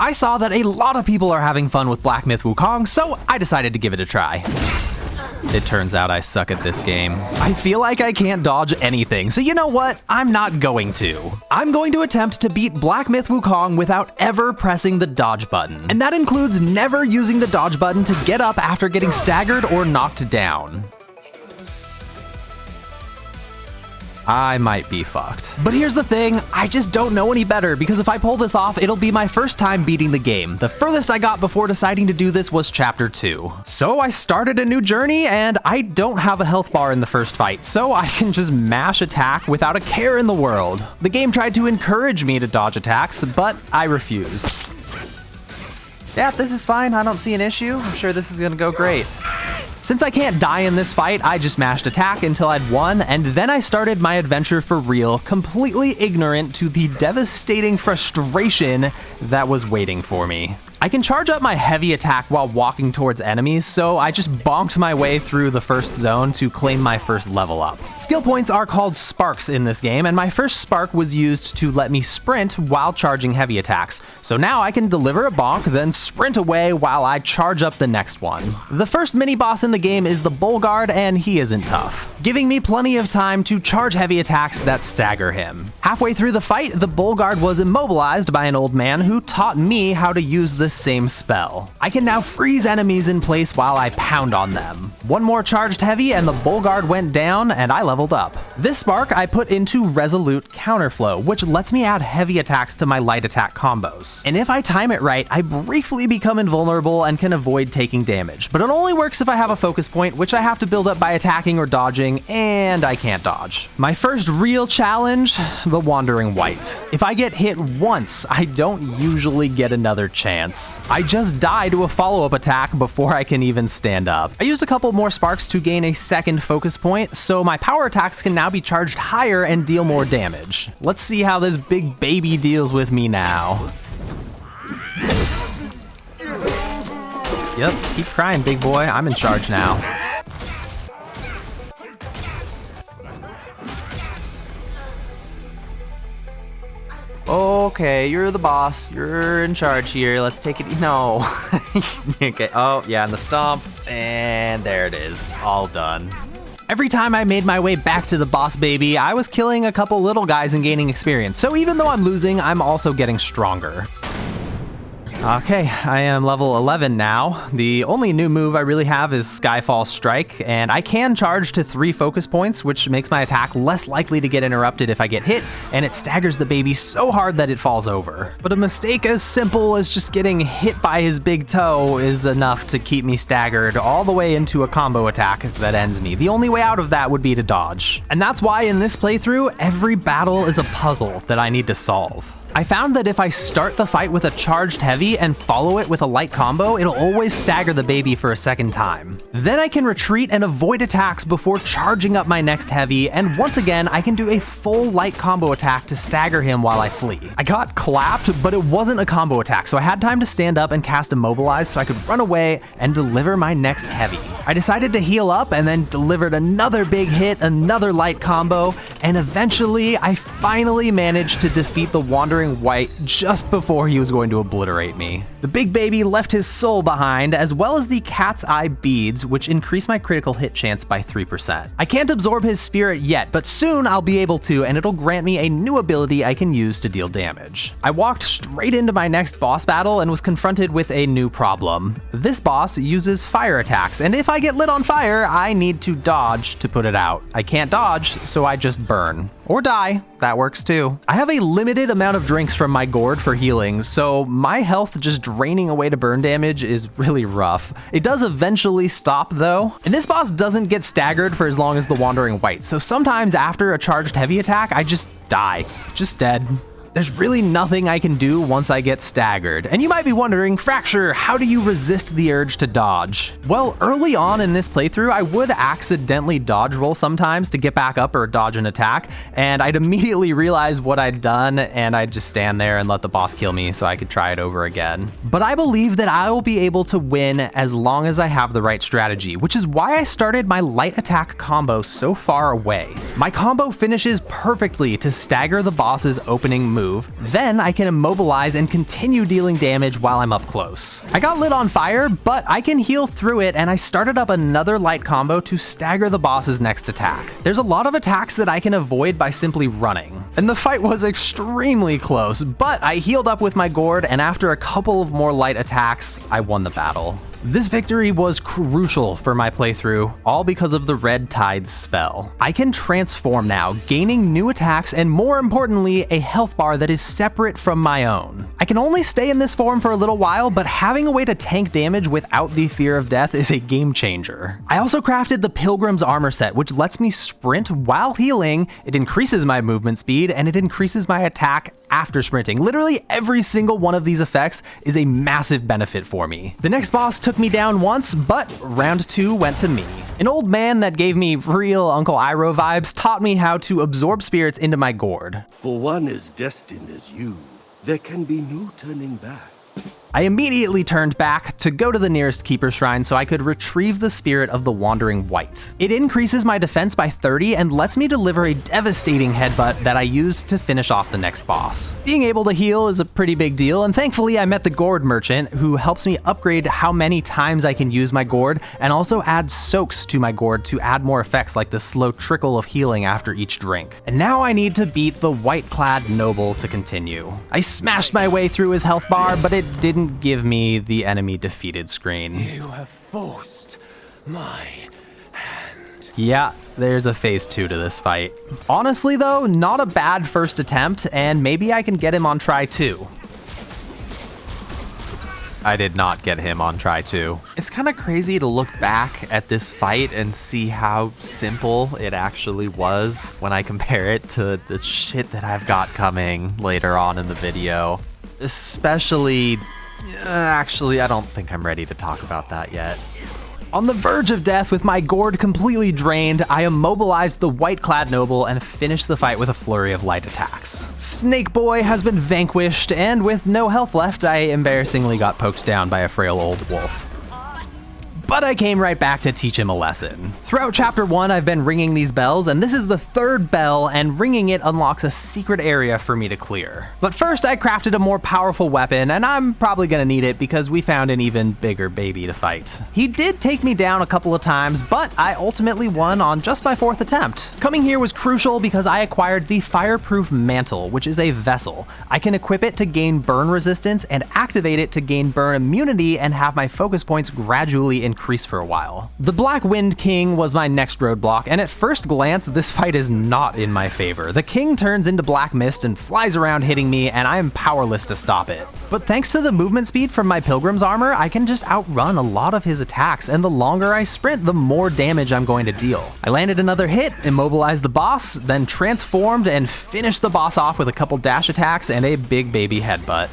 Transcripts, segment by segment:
I saw that a lot of people are having fun with Black Myth Wukong, so I decided to give it a try. It turns out I suck at this game. I feel like I can't dodge anything, so you know what? I'm not going to. I'm going to attempt to beat Black Myth Wukong without ever pressing the dodge button. And that includes never using the dodge button to get up after getting staggered or knocked down. I might be fucked. But here's the thing, I just don't know any better, because if I pull this off, it'll be my first time beating the game. The furthest I got before deciding to do this was Chapter 2. So I started a new journey, and I don't have a health bar in the first fight, so I can just mash attack without a care in the world. The game tried to encourage me to dodge attacks, but I refuse. Yeah, this is fine, I don't see an issue. I'm sure this is gonna go great. Since I can't die in this fight, I just mashed attack until I'd won, and then I started my adventure for real, completely ignorant to the devastating frustration that was waiting for me. I can charge up my heavy attack while walking towards enemies, so I just bonked my way through the first zone to claim my first level up. Skill points are called sparks in this game, and my first spark was used to let me sprint while charging heavy attacks. So now I can deliver a bonk, then sprint away while I charge up the next one. The first mini-boss in the game is the Bull Guard, and he isn't tough, giving me plenty of time to charge heavy attacks that stagger him. Halfway through the fight, the Bull Guard was immobilized by an old man who taught me how to use the same spell. I can now freeze enemies in place while I pound on them. One more charged heavy and the Bull Guard went down and I leveled up. This spark I put into Resolute Counterflow, which lets me add heavy attacks to my light attack combos. And if I time it right, I briefly become invulnerable and can avoid taking damage, but it only works if I have a focus point, which I have to build up by attacking or dodging, and I can't dodge. My first real challenge, the Wandering Wight. If I get hit once, I don't usually get another chance. I just die to a follow-up attack before I can even stand up. I used a couple more sparks to gain a second focus point, so my power attacks can now be charged higher and deal more damage. Let's see how this big baby deals with me now. Yep, keep crying, big boy. I'm in charge now. Okay, you're the boss. You're in charge here. Let's take it. No. Okay. Oh, yeah, and the stomp. And there it is. All done. Every time I made my way back to the boss baby, I was killing a couple little guys and gaining experience. So even though I'm losing, I'm also getting stronger. Okay, I am level 11 now. The only new move I really have is Skyfall Strike, and I can charge to 3 focus points, which makes my attack less likely to get interrupted if I get hit, and it staggers the baby so hard that it falls over. But a mistake as simple as just getting hit by his big toe is enough to keep me staggered all the way into a combo attack that ends me. The only way out of that would be to dodge. And that's why in this playthrough, every battle is a puzzle that I need to solve. I found that if I start the fight with a charged heavy and follow it with a light combo, it'll always stagger the baby for a second time. Then I can retreat and avoid attacks before charging up my next heavy, and once again, I can do a full light combo attack to stagger him while I flee. I got clapped, but it wasn't a combo attack, so I had time to stand up and cast Immobilize so I could run away and deliver my next heavy. I decided to heal up and then delivered another big hit, another light combo, and eventually I finally managed to defeat the Wandering Wight just before he was going to obliterate me. The big baby left his soul behind, as well as the cat's eye beads, which increase my critical hit chance by 3%. I can't absorb his spirit yet, but soon I'll be able to, and it'll grant me a new ability I can use to deal damage. I walked straight into my next boss battle and was confronted with a new problem. This boss uses fire attacks, and if I get lit on fire, I need to dodge to put it out. I can't dodge, so I just burn. Or die, that works too. I have a limited amount of drinks from my gourd for healing, so my health just draining away to burn damage is really rough. It does eventually stop though, and this boss doesn't get staggered for as long as the Wandering Wight, so sometimes after a charged heavy attack, I just die, just dead. There's really nothing I can do once I get staggered. And you might be wondering, Fracture, how do you resist the urge to dodge? Well, early on in this playthrough, I would accidentally dodge roll sometimes to get back up or dodge an attack, and I'd immediately realize what I'd done, and I'd just stand there and let the boss kill me so I could try it over again. But I believe that I will be able to win as long as I have the right strategy, which is why I started my light attack combo so far away. My combo finishes perfectly to stagger the boss's opening move, move. Then I can immobilize and continue dealing damage while I'm up close. I got lit on fire, but I can heal through it, and I started up another light combo to stagger the boss's next attack. There's a lot of attacks that I can avoid by simply running, and the fight was extremely close, but I healed up with my gourd, and after a couple of more light attacks, I won the battle. This victory was crucial for my playthrough, all because of the Red Tide's spell. I can transform now, gaining new attacks and more importantly, a health bar that is separate from my own. I can only stay in this form for a little while, but having a way to tank damage without the fear of death is a game changer. I also crafted the Pilgrim's armor set, which lets me sprint while healing, it increases my movement speed, and it increases my attack after sprinting. Literally every single one of these effects is a massive benefit for me. The next boss took me down once, but round 2 went to me. An old man that gave me real Uncle Iroh vibes taught me how to absorb spirits into my gourd. For one as destined as you, there can be no turning back. I immediately turned back to go to the nearest Keeper Shrine so I could retrieve the spirit of the Wandering Wight. It increases my defense by 30 and lets me deliver a devastating headbutt that I used to finish off the next boss. Being able to heal is a pretty big deal, and thankfully I met the Gourd Merchant who helps me upgrade how many times I can use my gourd and also add soaks to my gourd to add more effects like the slow trickle of healing after each drink. And now I need to beat the white-clad noble to continue. I smashed my way through his health bar, but it didn't give me the enemy defeated screen. You have forced my hand. Yeah, there's a phase 2 to this fight. Honestly though, not a bad first attempt, and maybe I can get him on try 2. I did not get him on try 2. It's kind of crazy to look back at this fight and see how simple it actually was when I compare it to the shit that I've got coming later on in the video. Especially, actually, I don't think I'm ready to talk about that yet. On the verge of death with my gourd completely drained, I immobilized the white-clad noble and finished the fight with a flurry of light attacks. Snake Boy has been vanquished, and with no health left, I embarrassingly got poked down by a frail old wolf. But I came right back to teach him a lesson. Throughout chapter 1, I've been ringing these bells, and this is the 3rd bell, and ringing it unlocks a secret area for me to clear. But first, I crafted a more powerful weapon, and I'm probably gonna need it because we found an even bigger baby to fight. He did take me down a couple of times, but I ultimately won on just my 4th attempt. Coming here was crucial because I acquired the Fireproof Mantle, which is a vessel. I can equip it to gain burn resistance and activate it to gain burn immunity and have my focus points gradually increase for a while. The Black Wind King was my next roadblock, and at first glance, this fight is not in my favor. The king turns into black mist and flies around hitting me, and I am powerless to stop it. But thanks to the movement speed from my Pilgrim's armor, I can just outrun a lot of his attacks, and the longer I sprint, the more damage I'm going to deal. I landed another hit, immobilized the boss, then transformed and finished the boss off with a couple dash attacks and a big baby headbutt.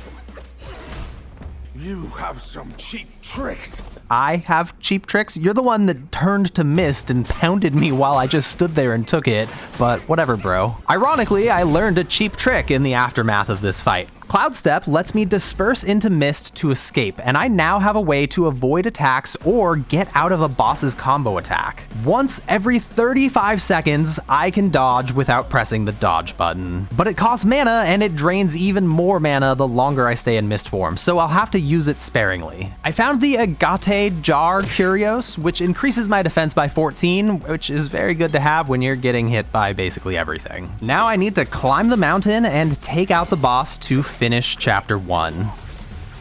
You have some cheap tricks. I have cheap tricks? You're the one that turned to mist and pounded me while I just stood there and took it, but whatever, bro. Ironically, I learned a cheap trick in the aftermath of this fight. Cloud Step lets me disperse into mist to escape, and I now have a way to avoid attacks or get out of a boss's combo attack. Once every 35 seconds, I can dodge without pressing the dodge button. But it costs mana, and it drains even more mana the longer I stay in mist form, so I'll have to use it sparingly. I found the Agate Jar Curios, which increases my defense by 14, which is very good to have when you're getting hit by basically everything. Now I need to climb the mountain and take out the boss to finish chapter 1.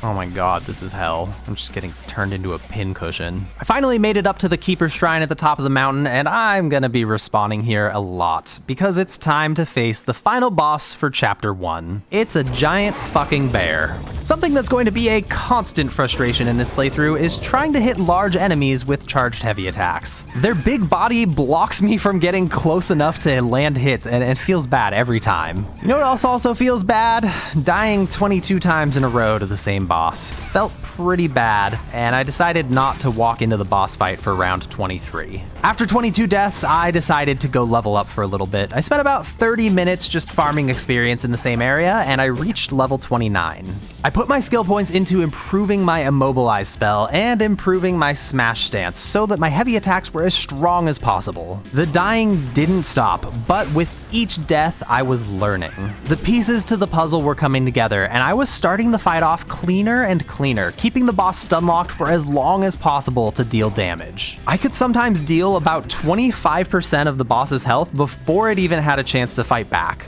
Oh my god, this is hell. I'm just getting turned into a pincushion. I finally made it up to the Keeper Shrine at the top of the mountain, and I'm gonna be respawning here a lot, because it's time to face the final boss for chapter 1. It's a giant fucking bear. Something that's going to be a constant frustration in this playthrough is trying to hit large enemies with charged heavy attacks. Their big body blocks me from getting close enough to land hits, and it feels bad every time. You know what else also feels bad? Dying 22 times in a row to the same boss. Felt pretty bad, and I decided not to walk into the boss fight for round 23. After 22 deaths, I decided to go level up for a little bit. I spent about 30 minutes just farming experience in the same area, and I reached level 29. I put my skill points into improving my Immobilize spell and improving my Smash stance so that my heavy attacks were as strong as possible. The dying didn't stop, but with each death, I was learning. The pieces to the puzzle were coming together, and I was starting the fight off cleaner and cleaner, keeping the boss stun locked for as long as possible to deal damage. I could sometimes deal about 25% of the boss's health before it even had a chance to fight back.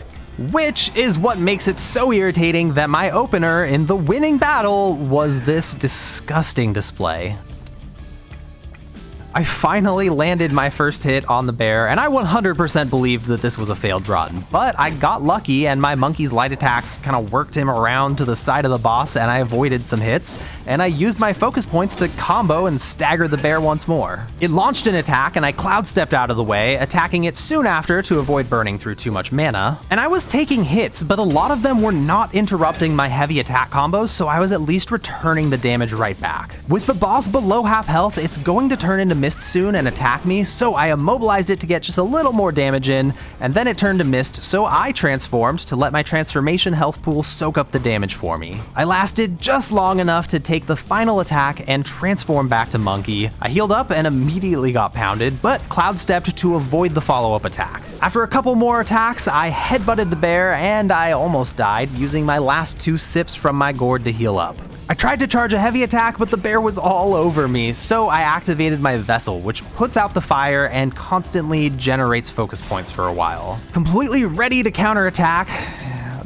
Which is what makes it so irritating that my opener in the winning battle was this disgusting display. I finally landed my first hit on the bear, and I 100% believed that this was a failed run, but I got lucky and my monkey's light attacks kind of worked him around to the side of the boss and I avoided some hits, and I used my focus points to combo and stagger the bear once more. It launched an attack and I cloud stepped out of the way, attacking it soon after to avoid burning through too much mana, and I was taking hits, but a lot of them were not interrupting my heavy attack combos, so I was at least returning the damage right back. With the boss below half health, it's going to turn into mist soon and attack me, so I immobilized it to get just a little more damage in, and then it turned to mist, so I transformed to let my transformation health pool soak up the damage for me. I lasted just long enough to take the final attack and transform back to monkey. I healed up and immediately got pounded, but cloud stepped to avoid the follow-up attack. After a couple more attacks, I headbutted the bear and I almost died, using my last 2 sips from my gourd to heal up. I tried to charge a heavy attack, but the bear was all over me, so I activated my vessel, which puts out the fire and constantly generates focus points for a while. Completely ready to counterattack,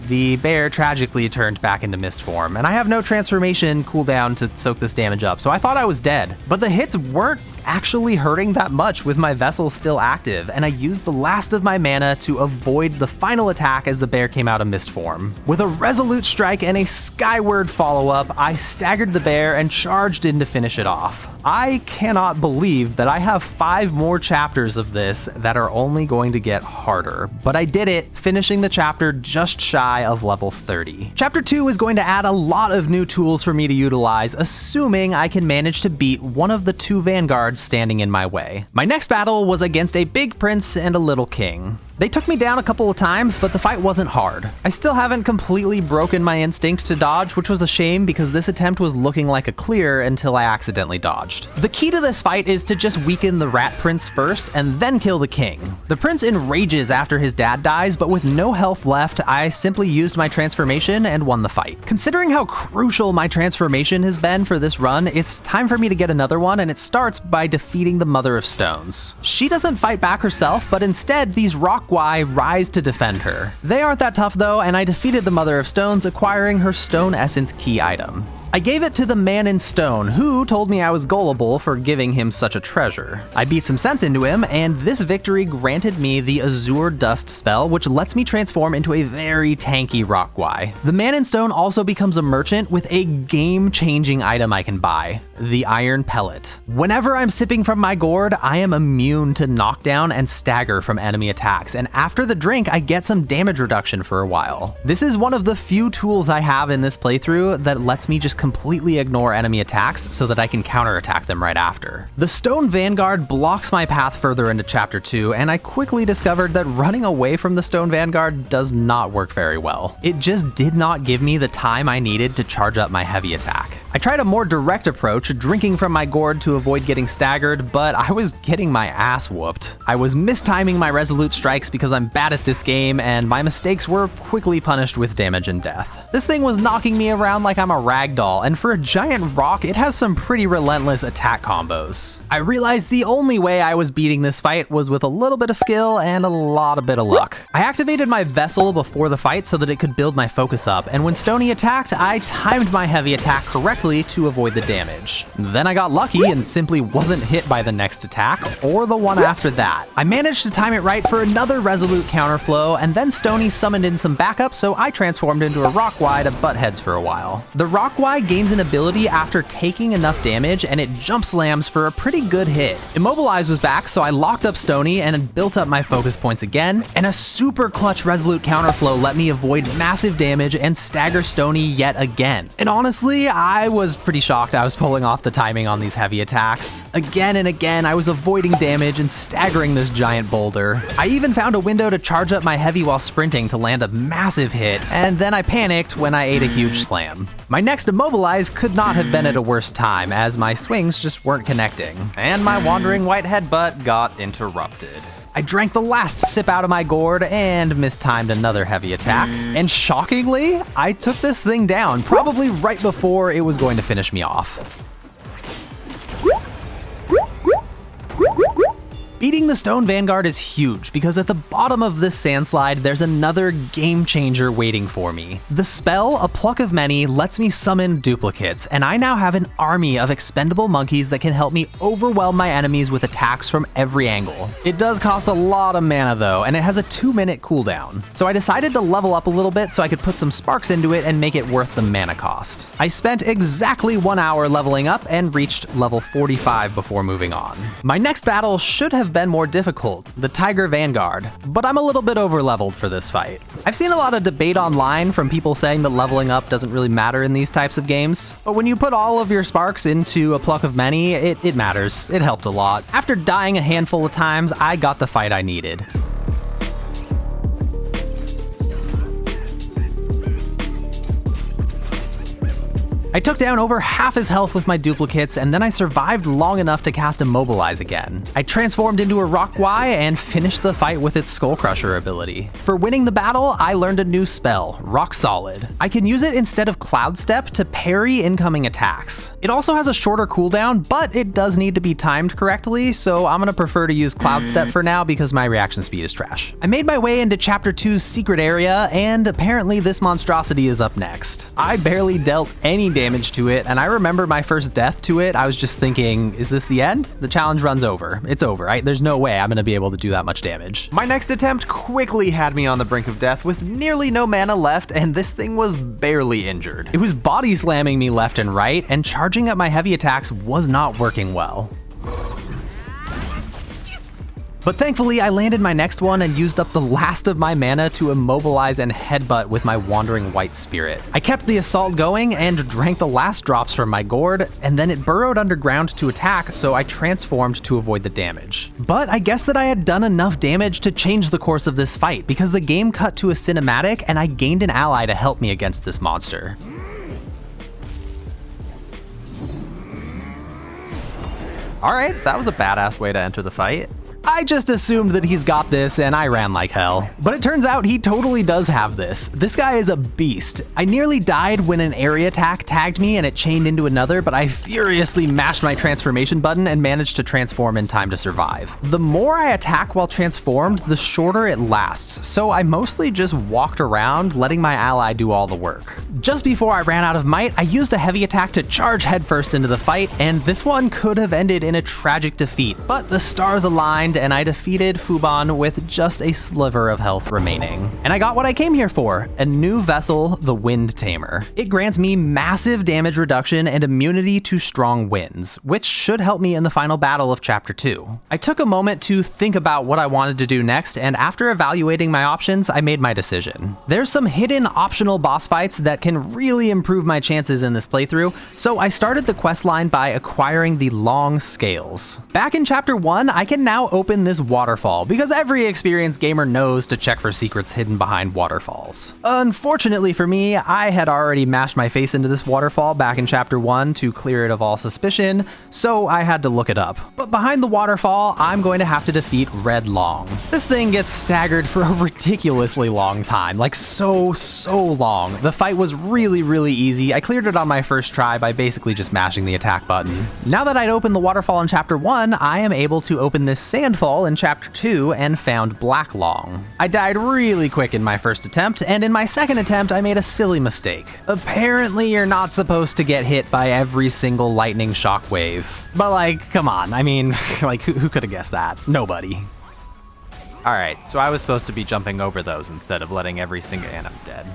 the bear tragically turned back into mist form, and I have no transformation cooldown to soak this damage up, so I thought I was dead. But the hits weren't actually hurting that much with my vessel still active, and I used the last of my mana to avoid the final attack as the bear came out of mist form. With a resolute strike and a skyward follow-up, I staggered the bear and charged in to finish it off. I cannot believe that I have 5 more chapters of this that are only going to get harder, but I did it, finishing the chapter just shy of level 30. Chapter 2 is going to add a lot of new tools for me to utilize, assuming I can manage to beat one of the 2 vanguards standing in my way. My next battle was against a big prince and a little king. They took me down a couple of times, but the fight wasn't hard. I still haven't completely broken my instinct to dodge, which was a shame because this attempt was looking like a clear until I accidentally dodged. The key to this fight is to just weaken the rat prince first and then kill the king. The prince enrages after his dad dies, but with no health left, I simply used my transformation and won the fight. Considering how crucial my transformation has been for this run, it's time for me to get another one, and it starts by defeating the Mother of Stones. She doesn't fight back herself, but instead these rock rise to defend her. They aren't that tough though, and I defeated the Mother of Stones, acquiring her Stone Essence key item. I gave it to the man in stone, who told me I was gullible for giving him such a treasure. I beat some sense into him, and this victory granted me the Azure Dust spell, which lets me transform into a very tanky Rockwai. The man in stone also becomes a merchant with a game-changing item I can buy, the Iron Pellet. Whenever I'm sipping from my gourd, I am immune to knockdown and stagger from enemy attacks, and after the drink, I get some damage reduction for a while. This is one of the few tools I have in this playthrough that lets me just completely ignore enemy attacks so that I can counterattack them right after. The Stone Vanguard blocks my path further into Chapter 2, and I quickly discovered that running away from the Stone Vanguard does not work very well. It just did not give me the time I needed to charge up my heavy attack. I tried a more direct approach, drinking from my gourd to avoid getting staggered, but I was getting my ass whooped. I was mistiming my resolute strikes because I'm bad at this game, and my mistakes were quickly punished with damage and death. This thing was knocking me around like I'm a ragdoll, and for a giant rock, it has some pretty relentless attack combos. I realized the only way I was beating this fight was with a little bit of skill and a lot of luck. I activated my vessel before the fight so that it could build my focus up, and when Stony attacked, I timed my heavy attack correctly to avoid the damage. Then I got lucky and simply wasn't hit by the next attack or the one after that. I managed to time it right for another resolute counterflow, and then Stony summoned in some backup, so I transformed into a Rockwai to butt heads for a while. The Rockwai gains an ability after taking enough damage, and it jump slams for a pretty good hit. Immobilize was back, so I locked up Stony and built up my focus points again, and a super clutch resolute counterflow let me avoid massive damage and stagger Stony yet again. And honestly, I was pretty shocked I was pulling off the timing on these heavy attacks. Again and again, I was avoiding damage and staggering this giant boulder. I even found a window to charge up my heavy while sprinting to land a massive hit, and then I panicked when I ate a huge slam. My next immobilize could not have been at a worse time, as my swings just weren't connecting, and my wandering white headbutt got interrupted. I drank the last sip out of my gourd and mistimed another heavy attack. And shockingly, I took this thing down, probably right before it was going to finish me off. Beating the Stone Vanguard is huge because at the bottom of this sandslide, there's another game changer waiting for me. The spell, A Pluck of Many, lets me summon duplicates, and I now have an army of expendable monkeys that can help me overwhelm my enemies with attacks from every angle. It does cost a lot of mana though, and it has a 2-minute cooldown. So I decided to level up a little bit so I could put some sparks into it and make it worth the mana cost. I spent exactly 1 hour leveling up and reached level 45 before moving on. My next battle should have been more difficult, the Tiger Vanguard, but I'm a little bit over-leveled for this fight. I've seen a lot of debate online from people saying that leveling up doesn't really matter in these types of games, but when you put all of your sparks into A Pluck of Many, it matters. It helped a lot. After dying a handful of times, I got the fight I needed. I took down over half his health with my duplicates, and then I survived long enough to cast Immobilize again. I transformed into a Rock Y and finished the fight with its Skull Crusher ability. For winning the battle, I learned a new spell, Rock Solid. I can use it instead of Cloud Step to parry incoming attacks. It also has a shorter cooldown, but it does need to be timed correctly, so I'm gonna prefer to use Cloud Step for now because my reaction speed is trash. I made my way into Chapter 2's secret area, and apparently this monstrosity is up next. I barely dealt any damage to it, and I remember my first death to it, I was just thinking, is this the end? The challenge runs over. It's over. There's no way I'm gonna be able to do that much damage. My next attempt quickly had me on the brink of death with nearly no mana left, and this thing was barely injured. It was body slamming me left and right, and charging up my heavy attacks was not working well. But thankfully, I landed my next one and used up the last of my mana to immobilize and headbutt with my Wandering White Spirit. I kept the assault going and drank the last drops from my gourd, and then it burrowed underground to attack, so I transformed to avoid the damage. But I guess that I had done enough damage to change the course of this fight, because the game cut to a cinematic and I gained an ally to help me against this monster. Alright, that was a badass way to enter the fight. I just assumed that he's got this, and I ran like hell. But it turns out he totally does have this. This guy is a beast. I nearly died when an area attack tagged me and it chained into another, but I furiously mashed my transformation button and managed to transform in time to survive. The more I attack while transformed, the shorter it lasts, so I mostly just walked around, letting my ally do all the work. Just before I ran out of might, I used a heavy attack to charge headfirst into the fight, and this one could have ended in a tragic defeat, but the stars aligned and I defeated Fuban with just a sliver of health remaining. And I got what I came here for, a new vessel, the Wind Tamer. It grants me massive damage reduction and immunity to strong winds, which should help me in the final battle of Chapter 2. I took a moment to think about what I wanted to do next, and after evaluating my options, I made my decision. There's some hidden optional boss fights that can really improve my chances in this playthrough, so I started the questline by acquiring the Long Scales. Back in Chapter 1, I can now open this waterfall, because every experienced gamer knows to check for secrets hidden behind waterfalls. Unfortunately for me, I had already mashed my face into this waterfall back in Chapter 1 to clear it of all suspicion, so I had to look it up. But behind the waterfall, I'm going to have to defeat Red Long. This thing gets staggered for a ridiculously long time, like so long. The fight was really easy. I cleared it on my first try by basically just mashing the attack button. Now that I'd opened the waterfall in Chapter 1, I am able to open this sandfall in Chapter 2 and found Black Long. I died really quick in my first attempt, and in my second attempt I made a silly mistake. Apparently you're not supposed to get hit by every single lightning shockwave. But like, come on, I mean, like who could have guessed that? Nobody. Alright, so I was supposed to be jumping over those instead of letting every single, and I'm dead.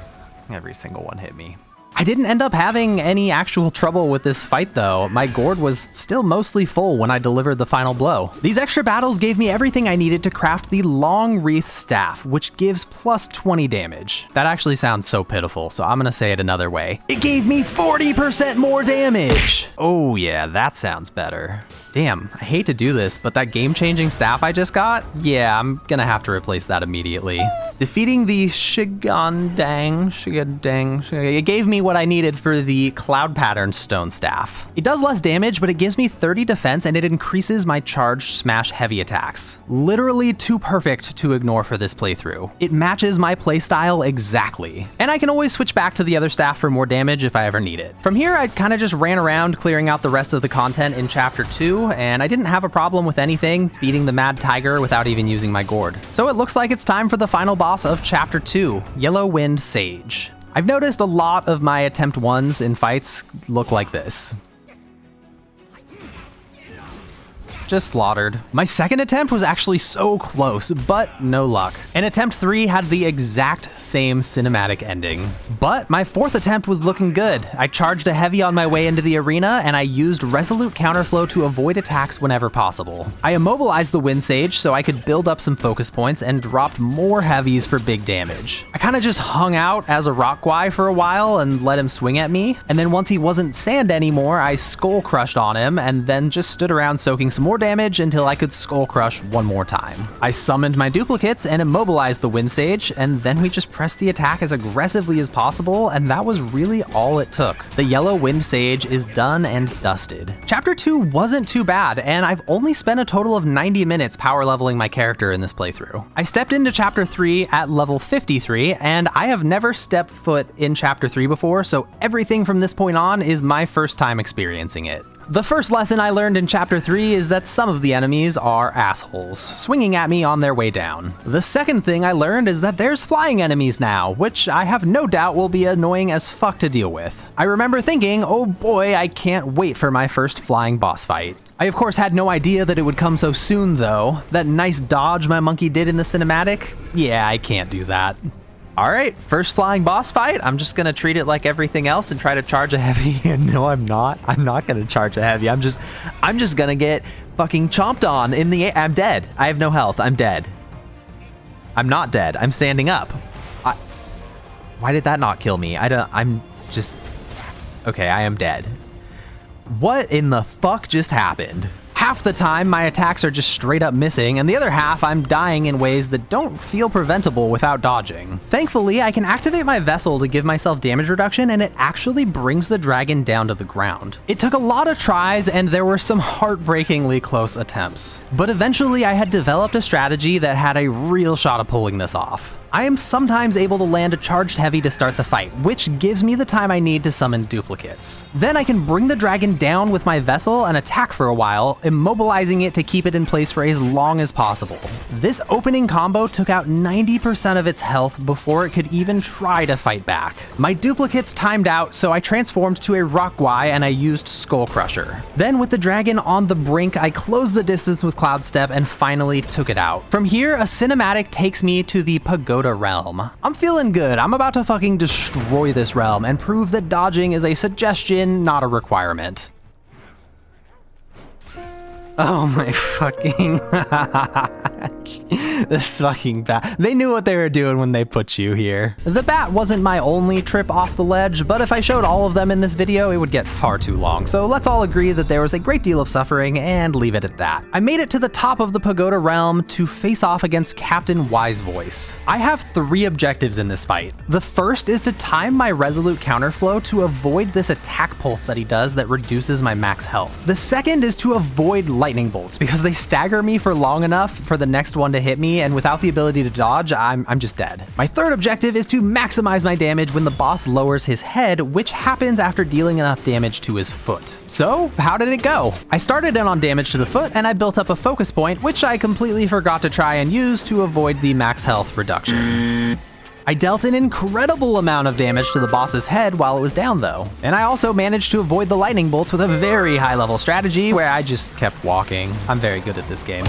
Every single one hit me. I didn't end up having any actual trouble with this fight though. My gourd was still mostly full when I delivered the final blow. These extra battles gave me everything I needed to craft the Long Wreath Staff, which gives plus 20 damage. That actually sounds so pitiful, so I'm gonna say it another way. It gave me 40% more damage! Oh yeah, that sounds better. Damn, I hate to do this, but that game-changing staff I just got? Yeah, I'm gonna have to replace that immediately. Defeating the Shigandang, it gave me what I needed for the cloud pattern stone staff. It does less damage, but it gives me 30 defense and it increases my charged smash heavy attacks. Literally too perfect to ignore for this playthrough. It matches my playstyle exactly. And I can always switch back to the other staff for more damage if I ever need it. From here, I kind of just ran around clearing out the rest of the content in chapter 2, and I didn't have a problem with anything, beating the Mad Tiger without even using my gourd. So it looks like it's time for the final boss of chapter 2, Yellow Wind Sage. I've noticed a lot of my attempt 1s in fights look like this. Just slaughtered. My second attempt was actually so close, but no luck. And attempt 3 had the exact same cinematic ending. But my fourth attempt was looking good. I charged a heavy on my way into the arena, and I used resolute counterflow to avoid attacks whenever possible. I immobilized the Wind Sage so I could build up some focus points and dropped more heavies for big damage. I kind of just hung out as a rock guy for a while and let him swing at me, and then once he wasn't sand anymore, I skull crushed on him and then just stood around soaking some more damage until I could skull crush one more time. I summoned my duplicates and immobilized the Wind Sage, and then we just pressed the attack as aggressively as possible, and that was really all it took. The Yellow Wind Sage is done and dusted. Chapter 2 wasn't too bad, and I've only spent a total of 90 minutes power leveling my character in this playthrough. I stepped into chapter 3 at level 53, and I have never stepped foot in chapter 3 before, so everything from this point on is my first time experiencing it. The first lesson I learned in chapter 3 is that some of the enemies are assholes, swinging at me on their way down. The second thing I learned is that there's flying enemies now, which I have no doubt will be annoying as fuck to deal with. I remember thinking, oh boy, I can't wait for my first flying boss fight. I of course had no idea that it would come so soon though. That nice dodge my monkey did in the cinematic? Yeah, I can't do that. Alright, first flying boss fight. I'm just gonna treat it like everything else and try to charge a heavy. And no, I'm not. I'm not gonna charge a heavy. I'm just gonna get fucking chomped on in the air. I'm dead. I have no health. I'm dead. I'm not dead. I'm standing up. Why did that not kill me? Okay, I am dead. What in the fuck just happened? Half the time, my attacks are just straight up missing, and the other half, I'm dying in ways that don't feel preventable without dodging. Thankfully, I can activate my vessel to give myself damage reduction, and it actually brings the dragon down to the ground. It took a lot of tries, and there were some heartbreakingly close attempts. But eventually, I had developed a strategy that had a real shot of pulling this off. I am sometimes able to land a charged heavy to start the fight, which gives me the time I need to summon duplicates. Then I can bring the dragon down with my vessel and attack for a while, immobilizing it to keep it in place for as long as possible. This opening combo took out 90% of its health before it could even try to fight back. My duplicates timed out, so I transformed to a rock guy and I used Skull Crusher. Then with the dragon on the brink, I closed the distance with Cloud Step and finally took it out. From here, a cinematic takes me to the Pagoda realm. I'm feeling good. I'm about to fucking destroy this realm and prove that dodging is a suggestion, not a requirement. Oh my fucking... This fucking bat. They knew what they were doing when they put you here. The bat wasn't my only trip off the ledge, but if I showed all of them in this video, it would get far too long. So let's all agree that there was a great deal of suffering and leave it at that. I made it to the top of the Pagoda realm to face off against Captain Wisevoice. I have 3 objectives in this fight. The first is to time my resolute counterflow to avoid this attack pulse that he does that reduces my max health. The second is to avoid lightning bolts because they stagger me for long enough for the next one to hit me, and without the ability to dodge, I'm just dead. My third objective is to maximize my damage when the boss lowers his head, which happens after dealing enough damage to his foot. So, how did it go? I started in on damage to the foot, and I built up a focus point, which I completely forgot to try and use to avoid the max health reduction. I dealt an incredible amount of damage to the boss's head while it was down though. And I also managed to avoid the lightning bolts with a very high level strategy where I just kept walking. I'm very good at this game.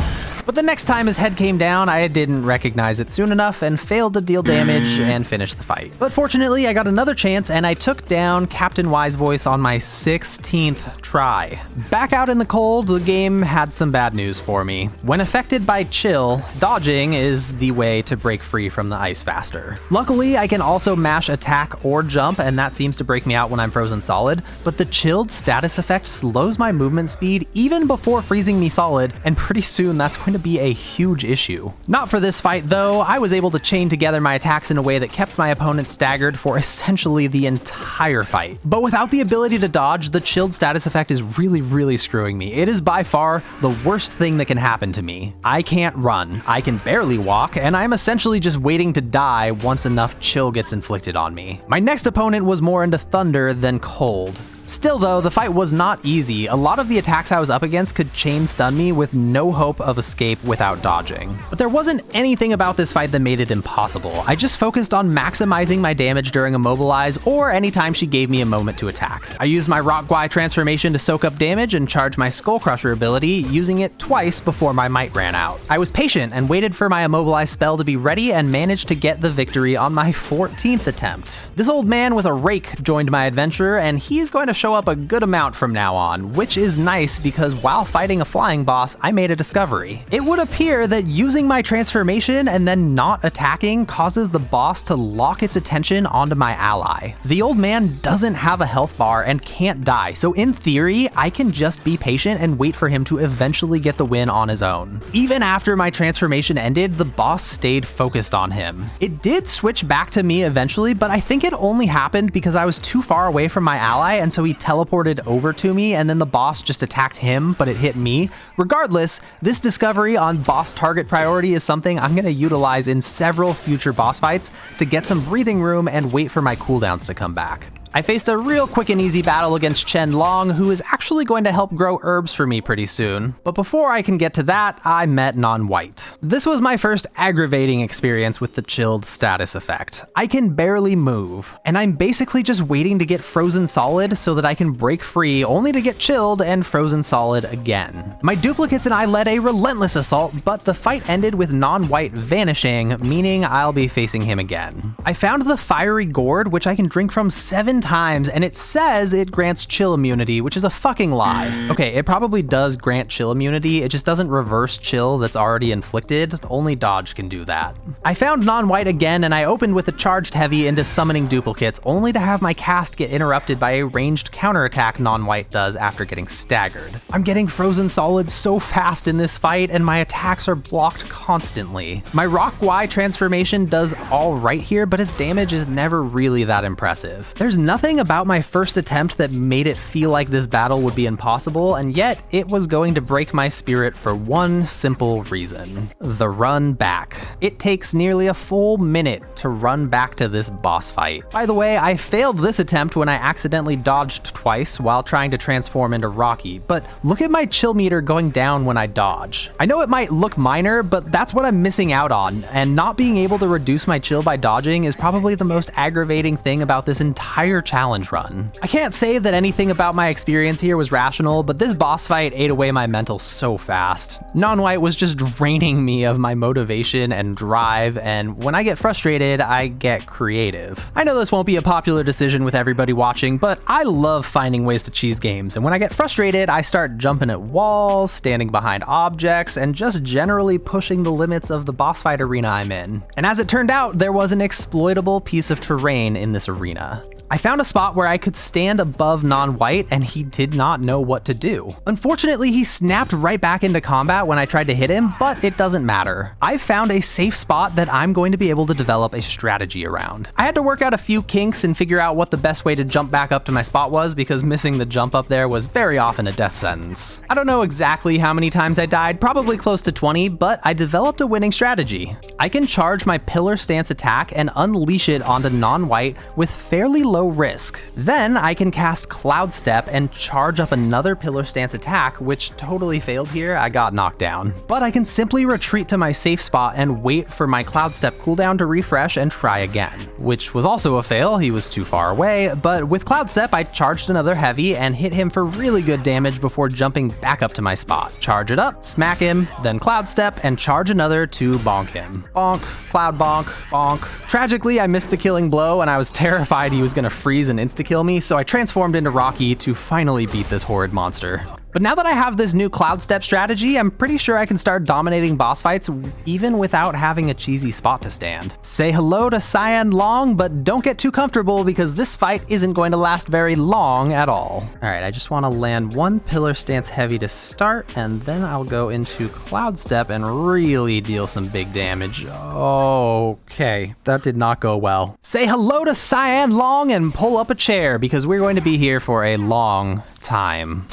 But the next time his head came down, I didn't recognize it soon enough and failed to deal damage and finish the fight. But fortunately, I got another chance and I took down Captain Wisevoice on my 16th try. Back out in the cold, the game had some bad news for me. When affected by chill, dodging is the way to break free from the ice faster. Luckily, I can also mash attack or jump, and that seems to break me out when I'm frozen solid, but the chilled status effect slows my movement speed even before freezing me solid, and pretty soon that's going to to be a huge issue. Not for this fight though. I was able to chain together my attacks in a way that kept my opponent staggered for essentially the entire fight. But without the ability to dodge, the chilled status effect is really screwing me. It is by far the worst thing that can happen to me. I can't run, I can barely walk, and I'm essentially just waiting to die once enough chill gets inflicted on me. My next opponent was more into thunder than cold. Still though, the fight was not easy. A lot of the attacks I was up against could chain stun me with no hope of escape without dodging. But there wasn't anything about this fight that made it impossible. I just focused on maximizing my damage during immobilize or anytime she gave me a moment to attack. I used my Rock Guai transformation to soak up damage and charge my Skull Crusher ability, using it twice before my might ran out. I was patient and waited for my immobilize spell to be ready and managed to get the victory on my 14th attempt. This old man with a rake joined my adventure, and he's going to show up a good amount from now on, which is nice because while fighting a flying boss, I made a discovery. It would appear that using my transformation and then not attacking causes the boss to lock its attention onto my ally. The old man doesn't have a health bar and can't die, so in theory, I can just be patient and wait for him to eventually get the win on his own. Even after my transformation ended, the boss stayed focused on him. It did switch back to me eventually, but I think it only happened because I was too far away from my ally, and so he teleported over to me, and then the boss just attacked him, but it hit me. Regardless, this discovery on boss target priority is something I'm going to utilize in several future boss fights to get some breathing room and wait for my cooldowns to come back. I faced a real quick and easy battle against Chen Long, who is actually going to help grow herbs for me pretty soon. But before I can get to that, I met Non-White. This was my first aggravating experience with the chilled status effect. I can barely move, and I'm basically just waiting to get frozen solid so that I can break free, only to get chilled and frozen solid again. My duplicates and I led a relentless assault, but the fight ended with Non-White vanishing, meaning I'll be facing him again. I found the fiery gourd, which I can drink from 7 times, and it says it grants chill immunity, which is a fucking lie. Okay, it probably does grant chill immunity, it just doesn't reverse chill that's already inflicted. Only dodge can do that. I found Non-White again, and I opened with a charged heavy into summoning duplicates, only to have my cast get interrupted by a ranged counterattack Non-White does after getting staggered. I'm getting frozen solid so fast in this fight, and my attacks are blocked constantly. My Rock Guai transformation does all right here, but its damage is never really that impressive. There's nothing about my first attempt that made it feel like this battle would be impossible, and yet it was going to break my spirit for one simple reason: the run back. It takes nearly a full minute to run back to this boss fight. By the way, I failed this attempt when I accidentally dodged twice while trying to transform into Rocky, but look at my chill meter going down when I dodge. I know it might look minor, but that's what I'm missing out on, and not being able to reduce my chill by dodging is probably the most aggravating thing about this entire challenge run. I can't say that anything about my experience here was rational, but this boss fight ate away my mental so fast. Non-White was just draining me of my motivation and drive, and when I get frustrated, I get creative. I know this won't be a popular decision with everybody watching, but I love finding ways to cheese games, and when I get frustrated, I start jumping at walls, standing behind objects, and just generally pushing the limits of the boss fight arena I'm in. And as it turned out, there was an exploitable piece of terrain in this arena. I found a spot where I could stand above Non-White, and he did not know what to do. Unfortunately, he snapped right back into combat when I tried to hit him, but it doesn't matter. I found a safe spot that I'm going to be able to develop a strategy around. I had to work out a few kinks and figure out what the best way to jump back up to my spot was, because missing the jump up there was very often a death sentence. I don't know exactly how many times I died, probably close to 20, but I developed a winning strategy. I can charge my Pillar Stance attack and unleash it onto Non-White with fairly low risk. Then I can cast Cloud Step and charge up another Pillar Stance attack, which totally failed here. I got knocked down. But I can simply retreat to my safe spot and wait for my Cloud Step cooldown to refresh and try again, which was also a fail. He was too far away, but with Cloud Step, I charged another heavy and hit him for really good damage before jumping back up to my spot. Charge it up, smack him, then Cloud Step, and charge another to bonk him. Bonk, Cloud Bonk, bonk. Tragically, I missed the killing blow, and I was terrified he was gonna freeze and insta-kill me, so I transformed into Rocky to finally beat this horrid monster. But now that I have this new cloud step strategy, I'm pretty sure I can start dominating boss fights even without having a cheesy spot to stand. Say hello to Cyan Long, but don't get too comfortable because this fight isn't going to last very long at all. All right, I just want to land one pillar stance heavy to start, and then I'll go into cloud step and really deal some big damage. Okay, that did not go well. Say hello to Cyan Long and pull up a chair because we're going to be here for a long time.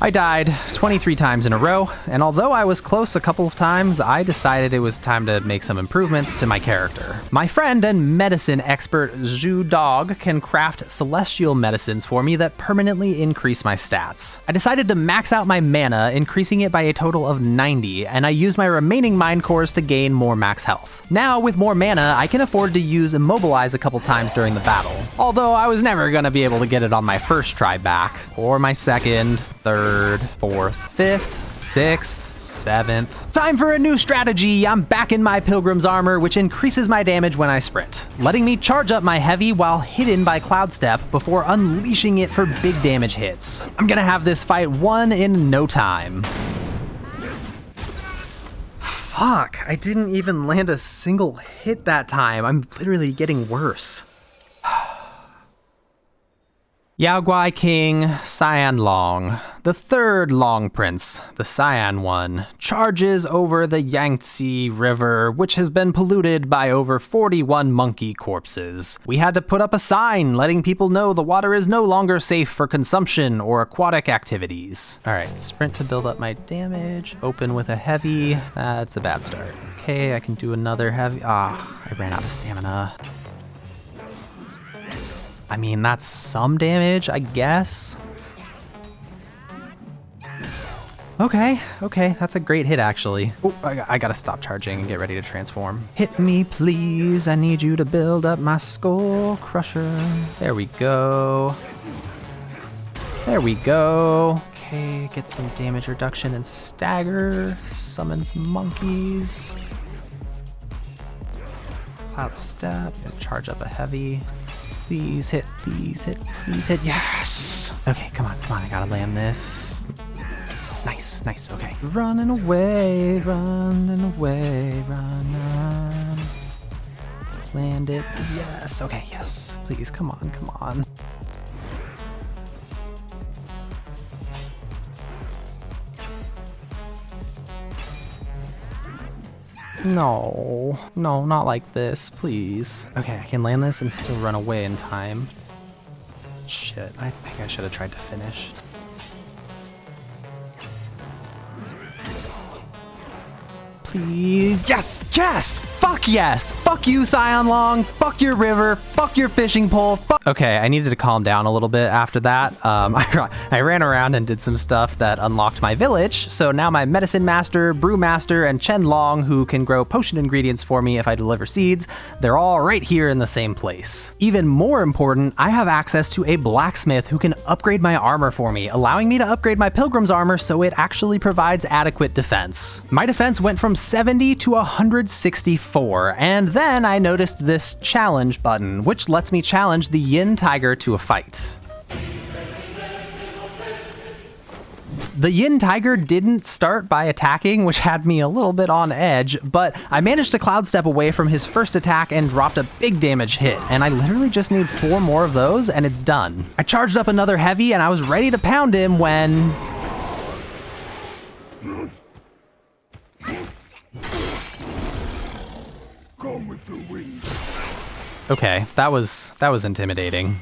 I died 23 times in a row, and although I was close a couple of times, I decided it was time to make some improvements to my character. My friend and medicine expert Zhu Dog can craft celestial medicines for me that permanently increase my stats. I decided to max out my mana, increasing it by a total of 90, and I used my remaining mind cores to gain more max health. Now, with more mana, I can afford to use Immobilize a couple times during the battle, although I was never going to be able to get it on my first try back, or my second, third, fourth, fifth, sixth, seventh. Time for a new strategy. I'm back in my Pilgrim's armor, which increases my damage when I sprint, letting me charge up my heavy while hidden by Cloud Step before unleashing it for big damage hits. I'm gonna have this fight won in no time. Fuck, I didn't even land a single hit that time. I'm literally getting worse. Yao Guai King Cyan Long, the third Long Prince, the Cyan one, charges over the Yangtze River, which has been polluted by over 41 monkey corpses. We had to put up a sign letting people know the water is no longer safe for consumption or aquatic activities. All right, sprint to build up my damage, open with a heavy. That's a bad start. Okay, I can do another heavy. Ah, I ran out of stamina. I mean, that's some damage, I guess. Okay, that's a great hit, actually. Oh, I gotta stop charging and get ready to transform. Hit me, please. I need you to build up my Skull Crusher. There we go. There we go. Okay, get some damage reduction and stagger. Summons monkeys. Cloud Step and charge up a heavy. Please hit, please hit, please hit. Yes! Okay, come on, I gotta land this. Nice, okay. Running away, run. Land it, yes, okay, yes. Please, come on. No, not like this, please. Okay, I can land this and still run away in time. Shit, I think I should have tried to finish. Please, yes! Fuck yes! Fuck you, Cyan Long! Fuck your river! Fuck your fishing pole! Fuck. Okay, I needed to calm down a little bit after that. I ran around and did some stuff that unlocked my village, so now my Medicine Master, Brew Master, and Chen Long, who can grow potion ingredients for me if I deliver seeds, they're all right here in the same place. Even more important, I have access to a blacksmith who can upgrade my armor for me, allowing me to upgrade my Pilgrim's armor so it actually provides adequate defense. My defense went from 70 to 164, and then I noticed this challenge button, which lets me challenge the Yin Tiger to a fight. The Yin Tiger didn't start by attacking, which had me a little bit on edge, but I managed to Cloud Step away from his first attack and dropped a big damage hit, and I literally just need 4 more of those and it's done. I charged up another heavy and I was ready to pound him when... Okay, that was intimidating.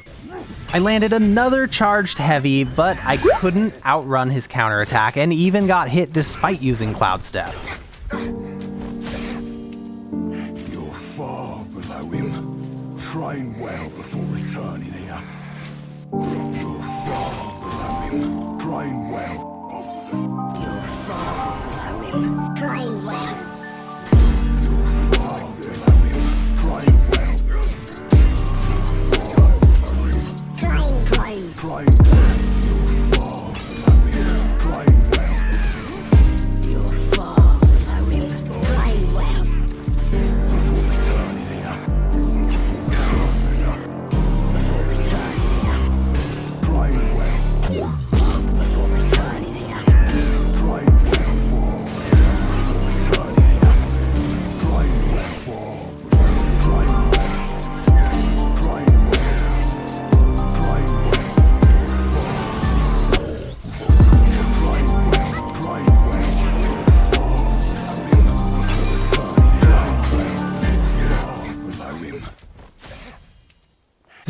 I landed another charged heavy, but I couldn't outrun his counterattack and even got hit despite using Cloud Step. You're far below him. Train well before returning here. You're far below him. Train well. You're far below him. Train well.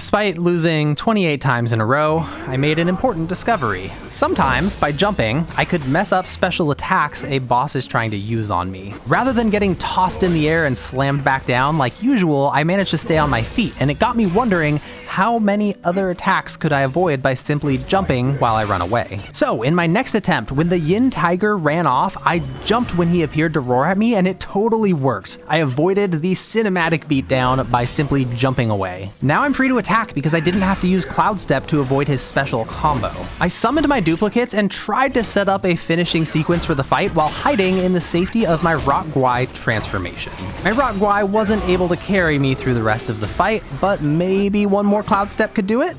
Despite losing 28 times in a row, I made an important discovery. Sometimes, by jumping, I could mess up special attacks a boss is trying to use on me. Rather than getting tossed in the air and slammed back down like usual, I managed to stay on my feet, and it got me wondering how many other attacks could I avoid by simply jumping while I run away. So, in my next attempt, when the Yin Tiger ran off, I jumped when he appeared to roar at me, and it totally worked. I avoided the cinematic beatdown by simply jumping away. Now I'm free to attack because I didn't have to use Cloud Step to avoid his special combo. I summoned my duplicates and tried to set up a finishing sequence for the fight while hiding in the safety of my Rock Guai transformation. My Rock Guai wasn't able to carry me through the rest of the fight, but maybe one more Cloud Step could do it?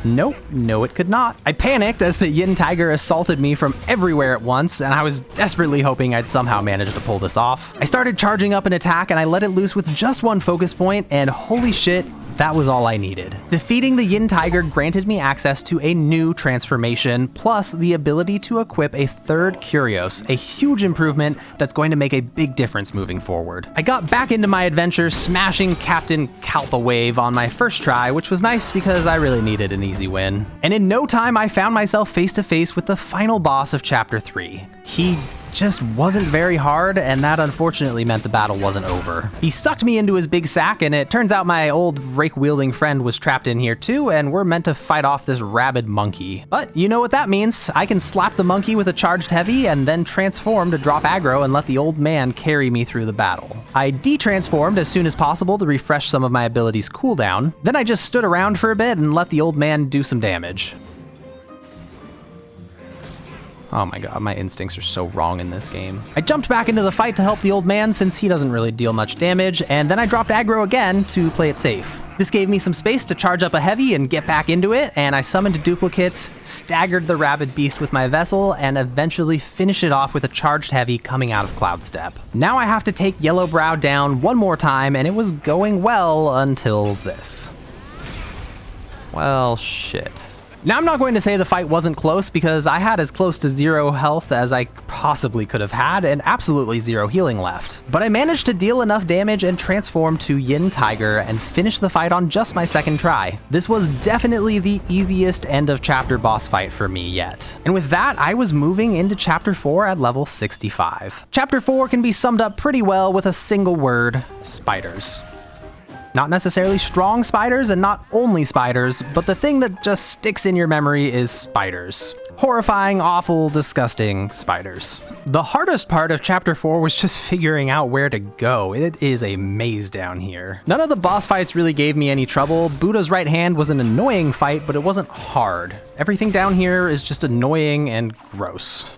Nope, no it could not. I panicked as the Yin Tiger assaulted me from everywhere at once, and I was desperately hoping I'd somehow manage to pull this off. I started charging up an attack and I let it loose with just one focus point, and holy shit, that was all I needed. Defeating the Yin Tiger granted me access to a new transformation, plus the ability to equip a third Curios, a huge improvement that's going to make a big difference moving forward. I got back into my adventure smashing Captain Kalpa Wave on my first try, which was nice because I really needed an easy win. And in no time, I found myself face to face with the final boss of Chapter 3. He just wasn't very hard, and that unfortunately meant the battle wasn't over. He sucked me into his big sack, and it turns out my old rake-wielding friend was trapped in here too, and we're meant to fight off this rabid monkey. But you know what that means. I can slap the monkey with a charged heavy and then transform to drop aggro and let the old man carry me through the battle. I de-transformed as soon as possible to refresh some of my abilities' cooldown. Then I just stood around for a bit and let the old man do some damage. Oh my god, my instincts are so wrong in this game. I jumped back into the fight to help the old man since he doesn't really deal much damage, and then I dropped aggro again to play it safe. This gave me some space to charge up a heavy and get back into it, and I summoned duplicates, staggered the rabid beast with my vessel, and eventually finished it off with a charged heavy coming out of Cloud Step. Now I have to take Yellowbrow down one more time, and it was going well until this. Well, shit. Now, I'm not going to say the fight wasn't close because I had as close to 0 health as I possibly could have had and absolutely 0 healing left. But I managed to deal enough damage and transform to Yin Tiger and finish the fight on just my second try. This was definitely the easiest end of chapter boss fight for me yet. And with that, I was moving into chapter 4 at level 65. Chapter 4 can be summed up pretty well with a single word: spiders. Not necessarily strong spiders and not only spiders, but the thing that just sticks in your memory is spiders. Horrifying, awful, disgusting spiders. The hardest part of chapter 4 was just figuring out where to go. It is a maze down here. None of the boss fights really gave me any trouble. Buddha's right hand was an annoying fight, but it wasn't hard. Everything down here is just annoying and gross.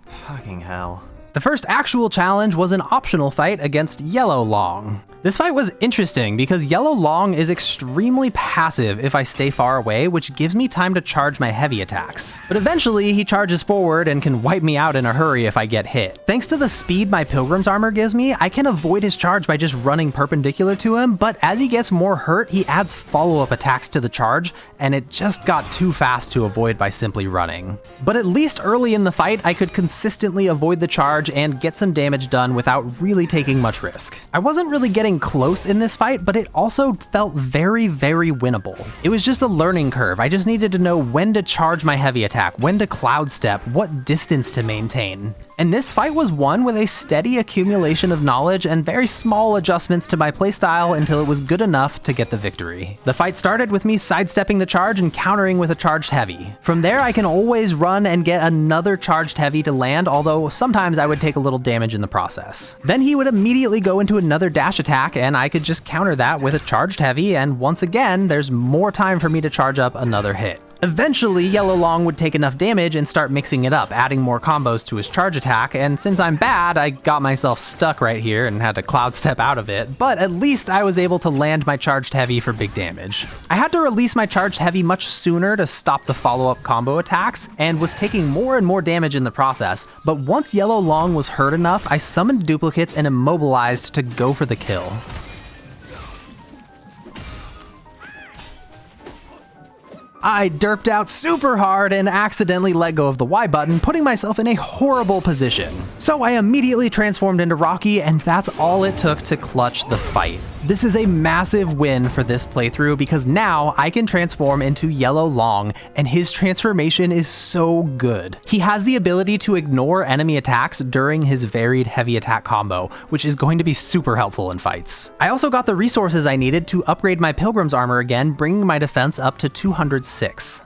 Fucking hell. The first actual challenge was an optional fight against Yellow Long. This fight was interesting because Yellow Long is extremely passive if I stay far away, which gives me time to charge my heavy attacks. But eventually he charges forward and can wipe me out in a hurry if I get hit. Thanks to the speed my Pilgrim's armor gives me, I can avoid his charge by just running perpendicular to him, but as he gets more hurt, he adds follow-up attacks to the charge, and it just got too fast to avoid by simply running. But at least early in the fight, I could consistently avoid the charge and get some damage done without really taking much risk. I wasn't really getting close in this fight, but it also felt very, very winnable. It was just a learning curve. I just needed to know when to charge my heavy attack, when to Cloud Step, what distance to maintain. And this fight was won with a steady accumulation of knowledge and very small adjustments to my playstyle until it was good enough to get the victory. The fight started with me sidestepping the charge and countering with a charged heavy. From there, I can always run and get another charged heavy to land, although sometimes I would take a little damage in the process. Then he would immediately go into another dash attack, and I could just counter that with a charged heavy, and once again, there's more time for me to charge up another hit. Eventually, Yellow Long would take enough damage and start mixing it up, adding more combos to his charge attack, and since I'm bad, I got myself stuck right here and had to Cloud Step out of it, but at least I was able to land my charged heavy for big damage. I had to release my charged heavy much sooner to stop the follow-up combo attacks, and was taking more and more damage in the process, but once Yellow Long was hurt enough, I summoned duplicates and immobilized to go for the kill. I derped out super hard and accidentally let go of the Y button, putting myself in a horrible position. So I immediately transformed into Rocky, and that's all it took to clutch the fight. This is a massive win for this playthrough because now I can transform into Yellow Long, and his transformation is so good. He has the ability to ignore enemy attacks during his varied heavy attack combo, which is going to be super helpful in fights. I also got the resources I needed to upgrade my Pilgrim's armor again, bringing my defense up to 206.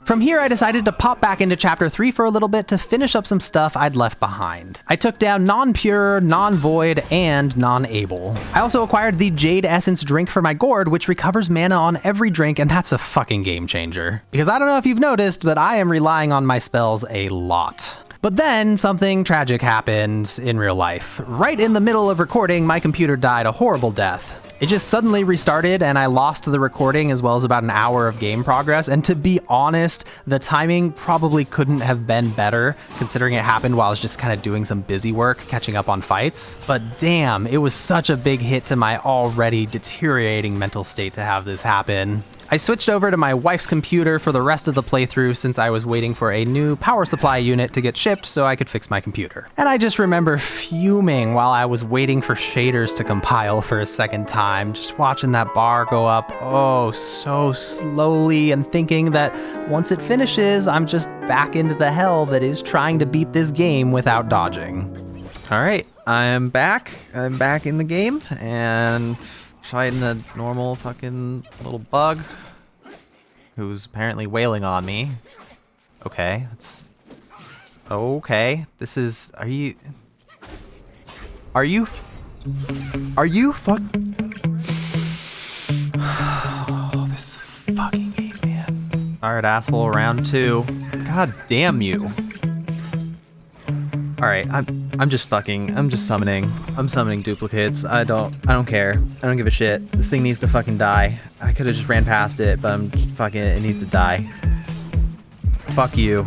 From here, I decided to pop back into Chapter 3 for a little bit to finish up some stuff I'd left behind. I took down Non-Pure, Non-Void, and Non-Able. I also acquired the Jade Essence drink for my gourd, which recovers mana on every drink, and that's a fucking game changer. Because I don't know if you've noticed, but I am relying on my spells a lot. But then something tragic happened in real life. Right in the middle of recording, my computer died a horrible death. It just suddenly restarted and I lost the recording as well as about an hour of game progress, and to be honest, the timing probably couldn't have been better considering it happened while I was just kind of doing some busy work catching up on fights. But damn, it was such a big hit to my already deteriorating mental state to have this happen. I switched over to my wife's computer for the rest of the playthrough since I was waiting for a new power supply unit to get shipped so I could fix my computer. And I just remember fuming while I was waiting for shaders to compile for a second time, just watching that bar go up oh so slowly and thinking that once it finishes, I'm just back into the hell that is trying to beat this game without dodging. All right, I'm back. I'm back in the game and fighting a normal fucking little bug who's apparently wailing on me. Okay, it's okay. This is, are you fuck? Oh, this fucking game, man. All right, asshole, round 2. God damn you. All right, I'm just summoning. I'm summoning duplicates. I don't care. I don't give a shit. This thing needs to fucking die. I could have just ran past it, but it needs to die. Fuck you.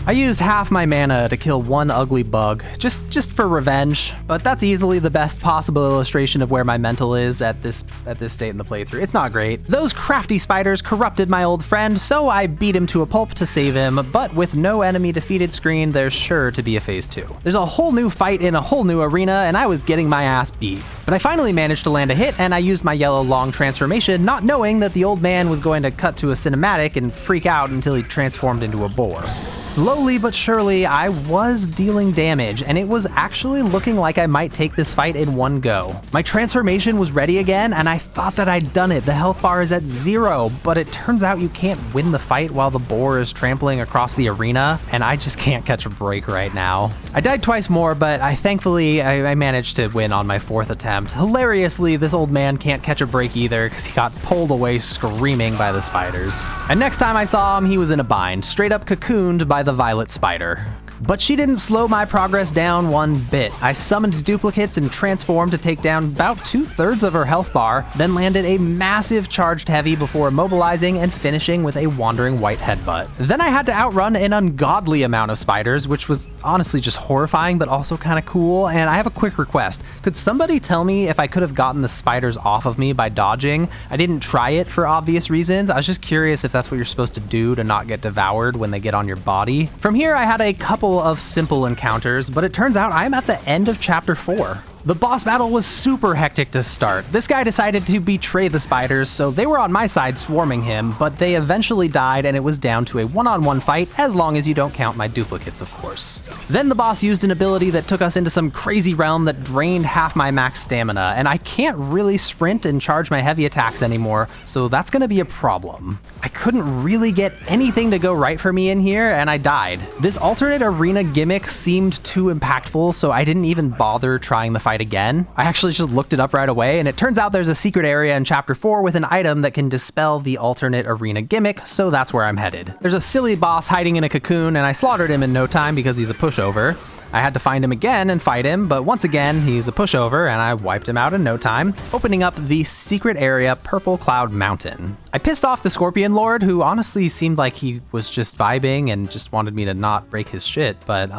I used half my mana to kill one ugly bug, just for revenge, but that's easily the best possible illustration of where my mental is at this state in the playthrough. It's not great. Those crafty spiders corrupted my old friend, so I beat him to a pulp to save him, but with no enemy defeated screen, there's sure to be a phase 2. There's a whole new fight in a whole new arena, and I was getting my ass beat. But I finally managed to land a hit, and I used my Yellow Long transformation, not knowing that the old man was going to cut to a cinematic and freak out until he transformed into a boar. Slowly but surely, I was dealing damage, and it was actually looking like I might take this fight in one go. My transformation was ready again, and I thought that I'd done it. The health bar is at 0, but it turns out you can't win the fight while the boar is trampling across the arena, and I just can't catch a break right now. I died twice more, but thankfully I managed to win on my 4th attempt. Hilariously, this old man can't catch a break either because he got pulled away screaming by the spiders. And next time I saw him, he was in a bind, straight up cocooned by the violet spider. But she didn't slow my progress down one bit. I summoned duplicates and transformed to take down about 2/3 of her health bar, then landed a massive charged heavy before immobilizing and finishing with a wandering white headbutt. Then I had to outrun an ungodly amount of spiders, which was honestly just horrifying but also kind of cool, and I have a quick request. Could somebody tell me if I could have gotten the spiders off of me by dodging? I didn't try it for obvious reasons. I was just curious if that's what you're supposed to do to not get devoured when they get on your body. From here, I had a couple of simple encounters, but it turns out I'm at the end of Chapter 4. The boss battle was super hectic to start. This guy decided to betray the spiders, so they were on my side swarming him, but they eventually died and it was down to a one-on-one fight, as long as you don't count my duplicates, of course. Then the boss used an ability that took us into some crazy realm that drained half my max stamina, and I can't really sprint and charge my heavy attacks anymore, so that's gonna be a problem. I couldn't really get anything to go right for me in here, and I died. This alternate arena gimmick seemed too impactful, so I didn't even bother trying the fight again. I actually just looked it up right away, and it turns out there's a secret area in Chapter 4 with an item that can dispel the alternate arena gimmick, so that's where I'm headed. There's a silly boss hiding in a cocoon, and I slaughtered him in no time because he's a pushover. I had to find him again and fight him, but once again, he's a pushover and I wiped him out in no time, opening up the secret area Purple Cloud Mountain. I pissed off the Scorpion Lord, who honestly seemed like he was just vibing and just wanted me to not break his shit, but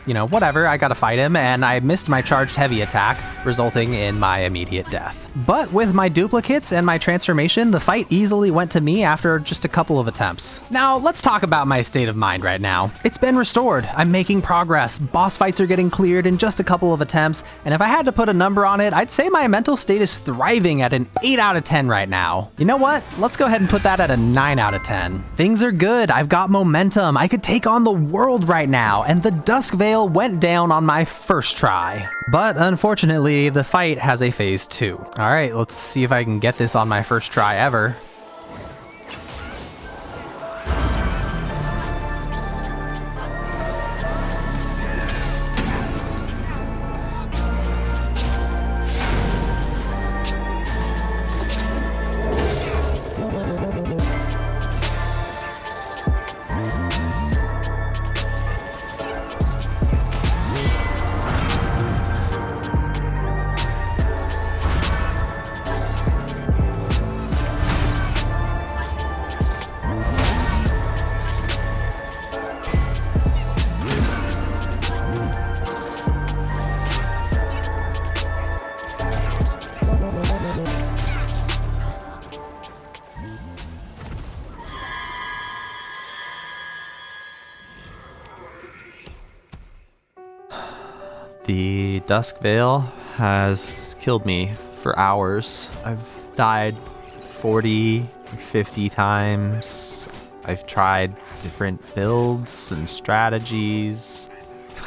you know, whatever, I gotta fight him, and I missed my charged heavy attack, resulting in my immediate death. But with my duplicates and my transformation, the fight easily went to me after just a couple of attempts. Now, let's talk about my state of mind right now. It's been restored. I'm making progress. Boss fights are getting cleared in just a couple of attempts, and if I had to put a number on it, I'd say my mental state is thriving at an 8 out of 10 right now. You know what? Let's go ahead and put that at a 9 out of 10. Things are good. I've got momentum. I could take on the world right now, and the Dusk Veil went down on my first try. But unfortunately, the fight has a phase 2. All right, let's see if I can get this on my first try ever. The Dusk Veil has killed me for hours. I've died 40, 50 times. I've tried different builds and strategies.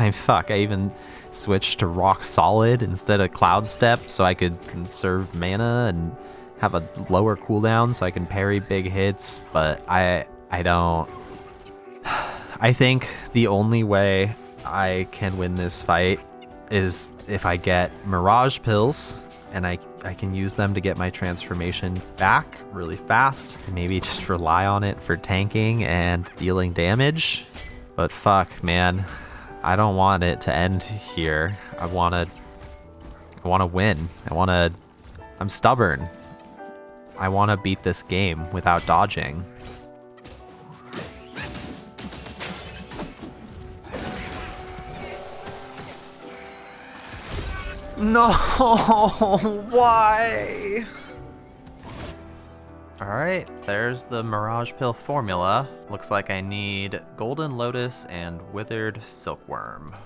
I even switched to Rock Solid instead of Cloud Step so I could conserve mana and have a lower cooldown so I can parry big hits, but I don't... I think the only way I can win this fight is if I get Mirage Pills, and I can use them to get my transformation back really fast, and maybe just rely on it for tanking and dealing damage. But fuck, man, I don't want it to end here. I wanna win. I'm stubborn. I wanna beat this game without dodging. No, why? All right, there's the Mirage Pill formula. Looks like I need Golden Lotus and Withered Silkworm.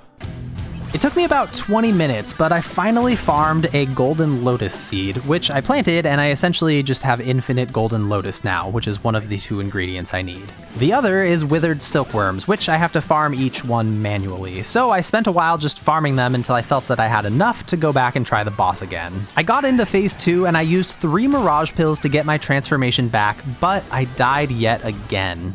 It took me about 20 minutes, but I finally farmed a Golden Lotus seed, which I planted, and I essentially just have infinite Golden Lotus now, which is one of the 2 ingredients I need. The other is Withered Silkworms, which I have to farm each one manually, so I spent a while just farming them until I felt that I had enough to go back and try the boss again. I got into phase 2, and I used 3 Mirage Pills to get my transformation back, but I died yet again.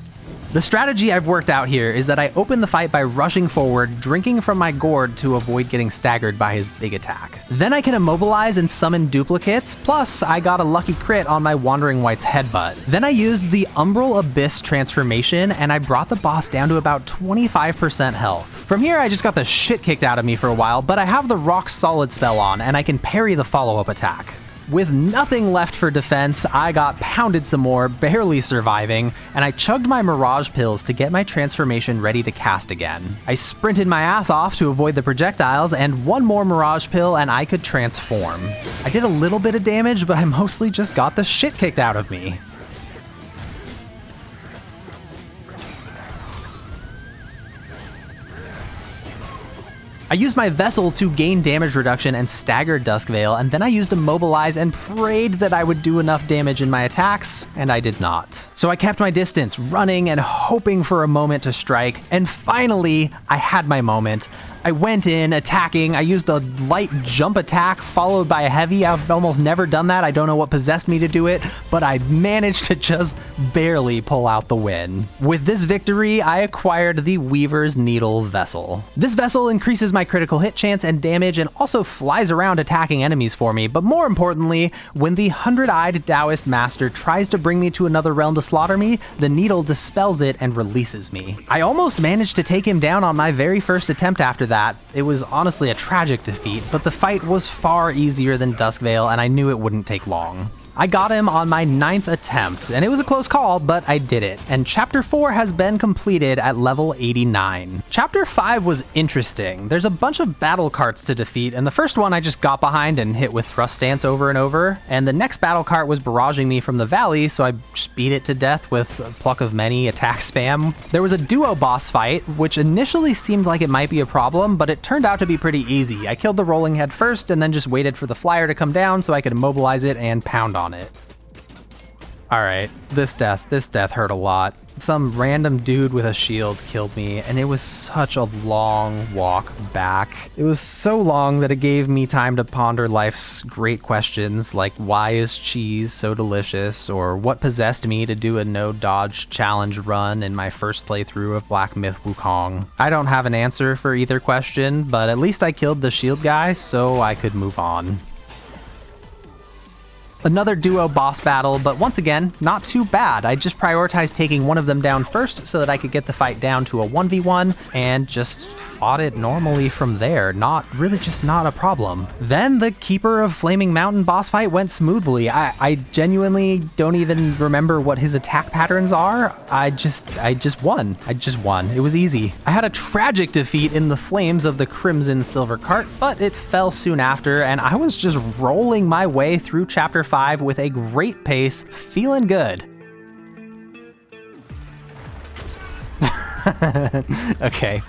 The strategy I've worked out here is that I open the fight by rushing forward, drinking from my gourd to avoid getting staggered by his big attack. Then I can immobilize and summon duplicates, plus I got a lucky crit on my Wandering Wight's headbutt. Then I used the Umbral Abyss transformation and I brought the boss down to about 25% health. From here I just got the shit kicked out of me for a while, but I have the Rock Solid spell on and I can parry the follow-up attack. With nothing left for defense, I got pounded some more, barely surviving, and I chugged my Mirage Pills to get my transformation ready to cast again. I sprinted my ass off to avoid the projectiles, and one more Mirage Pill and I could transform. I did a little bit of damage, but I mostly just got the shit kicked out of me. I used my Vessel to gain damage reduction and stagger Dusk Veil, and then I used Immobilize and prayed that I would do enough damage in my attacks, and I did not. So I kept my distance, running and hoping for a moment to strike, and finally, I had my moment. I went in, attacking, I used a light jump attack followed by a heavy. I've almost never done that, I don't know what possessed me to do it, but I managed to just barely pull out the win. With this victory, I acquired the Weaver's Needle Vessel. This vessel increases my critical hit chance and damage and also flies around attacking enemies for me, but more importantly, when the 100-eyed Taoist master tries to bring me to another realm to slaughter me, the needle dispels it and releases me. I almost managed to take him down on my very first attempt after that. It was honestly a tragic defeat, but the fight was far easier than Duskvale and I knew it wouldn't take long. I got him on my 9th attempt, and it was a close call, but I did it, and Chapter 4 has been completed at level 89. Chapter 5 was interesting. There's a bunch of battle carts to defeat, and the first one I just got behind and hit with thrust stance over and over, and the next battle cart was barraging me from the valley, so I just beat it to death with a pluck of many attack spam. There was a duo boss fight, which initially seemed like it might be a problem, but it turned out to be pretty easy. I killed the rolling head first, and then just waited for the flyer to come down so I could immobilize it and pound on it. Alright, this death hurt a lot. Some random dude with a shield killed me, and it was such a long walk back. It was so long that it gave me time to ponder life's great questions, like why is cheese so delicious, or what possessed me to do a no-dodge challenge run in my first playthrough of Black Myth Wukong. I don't have an answer for either question, but at least I killed the shield guy, so I could move on. Another duo boss battle, but once again, not too bad. I just prioritized taking one of them down first so that I could get the fight down to a 1v1 and just fought it normally from there. Not a problem. Then the Keeper of Flaming Mountain boss fight went smoothly. I genuinely don't even remember what his attack patterns are. I just won. It was easy. I had a tragic defeat in the flames of the Crimson Silver Cart, but it fell soon after, and I was just rolling my way through Chapter 5 with a great pace, feeling good. Okay,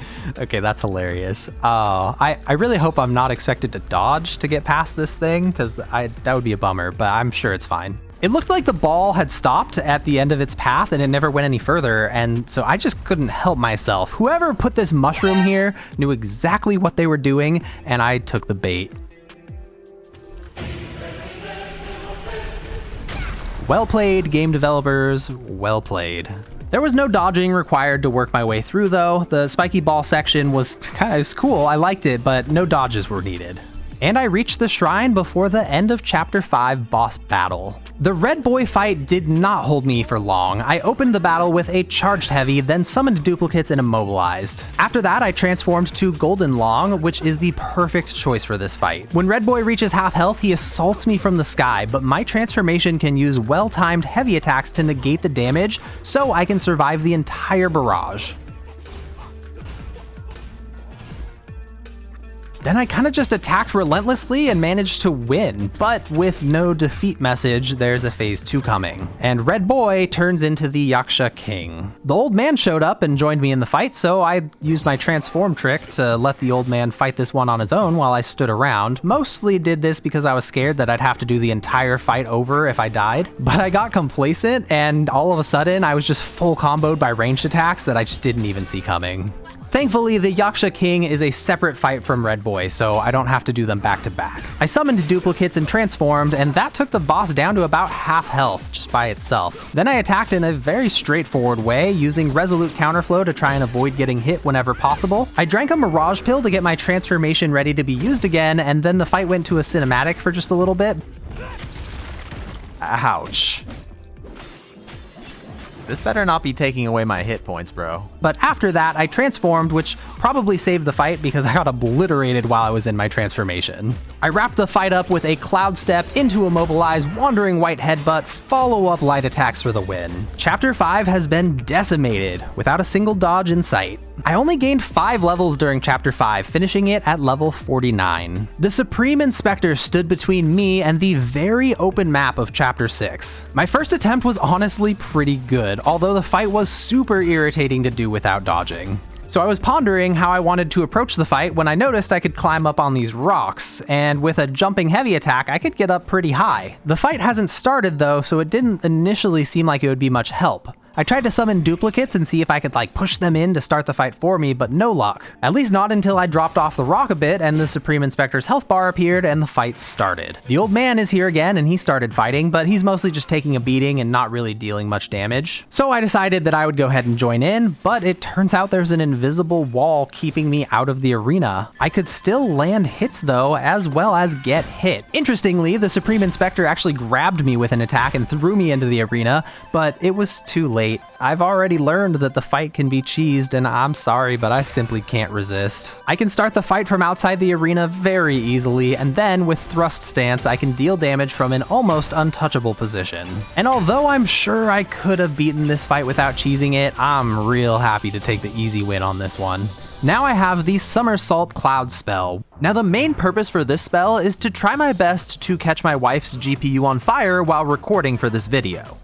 that's hilarious. I really hope I'm not expected to dodge to get past this thing, because that would be a bummer, but I'm sure it's fine. It looked like the ball had stopped at the end of its path and it never went any further, and so I just couldn't help myself. Whoever put this mushroom here knew exactly what they were doing, and I took the bait. Well played, game developers, well played. There was no dodging required to work my way through though. The spiky ball section was cool, I liked it, but no dodges were needed. And I reached the shrine before the end of Chapter 5 boss battle. The red boy fight did not hold me for long. I opened the battle with a charged heavy, then summoned duplicates and immobilized. After that, I transformed to Golden Long, which is the perfect choice for this fight. When red boy reaches half health, he assaults me from the sky, but my transformation can use well-timed heavy attacks to negate the damage, so I can survive the entire barrage. Then I kind of just attacked relentlessly and managed to win, but with no defeat message, there's a phase 2 coming. And Red Boy turns into the Yaksha King. The old man showed up and joined me in the fight, so I used my transform trick to let the old man fight this one on his own while I stood around. Mostly did this because I was scared that I'd have to do the entire fight over if I died, but I got complacent and all of a sudden I was just full comboed by ranged attacks that I just didn't even see coming. Thankfully, the Yaksha King is a separate fight from Red Boy, so I don't have to do them back to back. I summoned duplicates and transformed, and that took the boss down to about half health just by itself. Then I attacked in a very straightforward way, using resolute counterflow to try and avoid getting hit whenever possible. I drank a Mirage pill to get my transformation ready to be used again, and then the fight went to a cinematic for just a little bit. Ouch. This better not be taking away my hit points, bro. But after that, I transformed, which probably saved the fight because I got obliterated while I was in my transformation. I wrapped the fight up with a Cloud Step into Immobilize, Wandering White Headbutt, follow-up light attacks for the win. Chapter 5 has been decimated, without a single dodge in sight. I only gained 5 levels during Chapter 5, finishing it at level 49. The Supreme Inspector stood between me and the very open map of Chapter 6. My first attempt was honestly pretty good, although the fight was super irritating to do without dodging. So I was pondering how I wanted to approach the fight when I noticed I could climb up on these rocks, and with a jumping heavy attack, I could get up pretty high. The fight hasn't started though, so it didn't initially seem like it would be much help. I tried to summon duplicates and see if I could like push them in to start the fight for me, but no luck. At least not until I dropped off the rock a bit and the Supreme Inspector's health bar appeared and the fight started. The old man is here again and he started fighting, but he's mostly just taking a beating and not really dealing much damage. So I decided that I would go ahead and join in, but it turns out there's an invisible wall keeping me out of the arena. I could still land hits though, as well as get hit. Interestingly, the Supreme Inspector actually grabbed me with an attack and threw me into the arena, but it was too late. I've already learned that the fight can be cheesed, and I'm sorry, but I simply can't resist. I can start the fight from outside the arena very easily, and then with thrust stance, I can deal damage from an almost untouchable position. And although I'm sure I could have beaten this fight without cheesing it, I'm real happy to take the easy win on this one. Now I have the Somersault Cloud spell. Now the main purpose for this spell is to try my best to catch my wife's GPU on fire while recording for this video.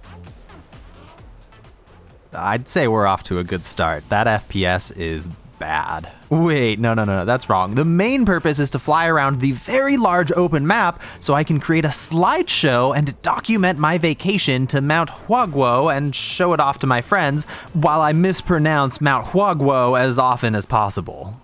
I'd say we're off to a good start. That FPS is bad. Wait, no, that's wrong. The main purpose is to fly around the very large open map so I can create a slideshow and document my vacation to Mount Huaguo and show it off to my friends while I mispronounce Mount Huaguo as often as possible.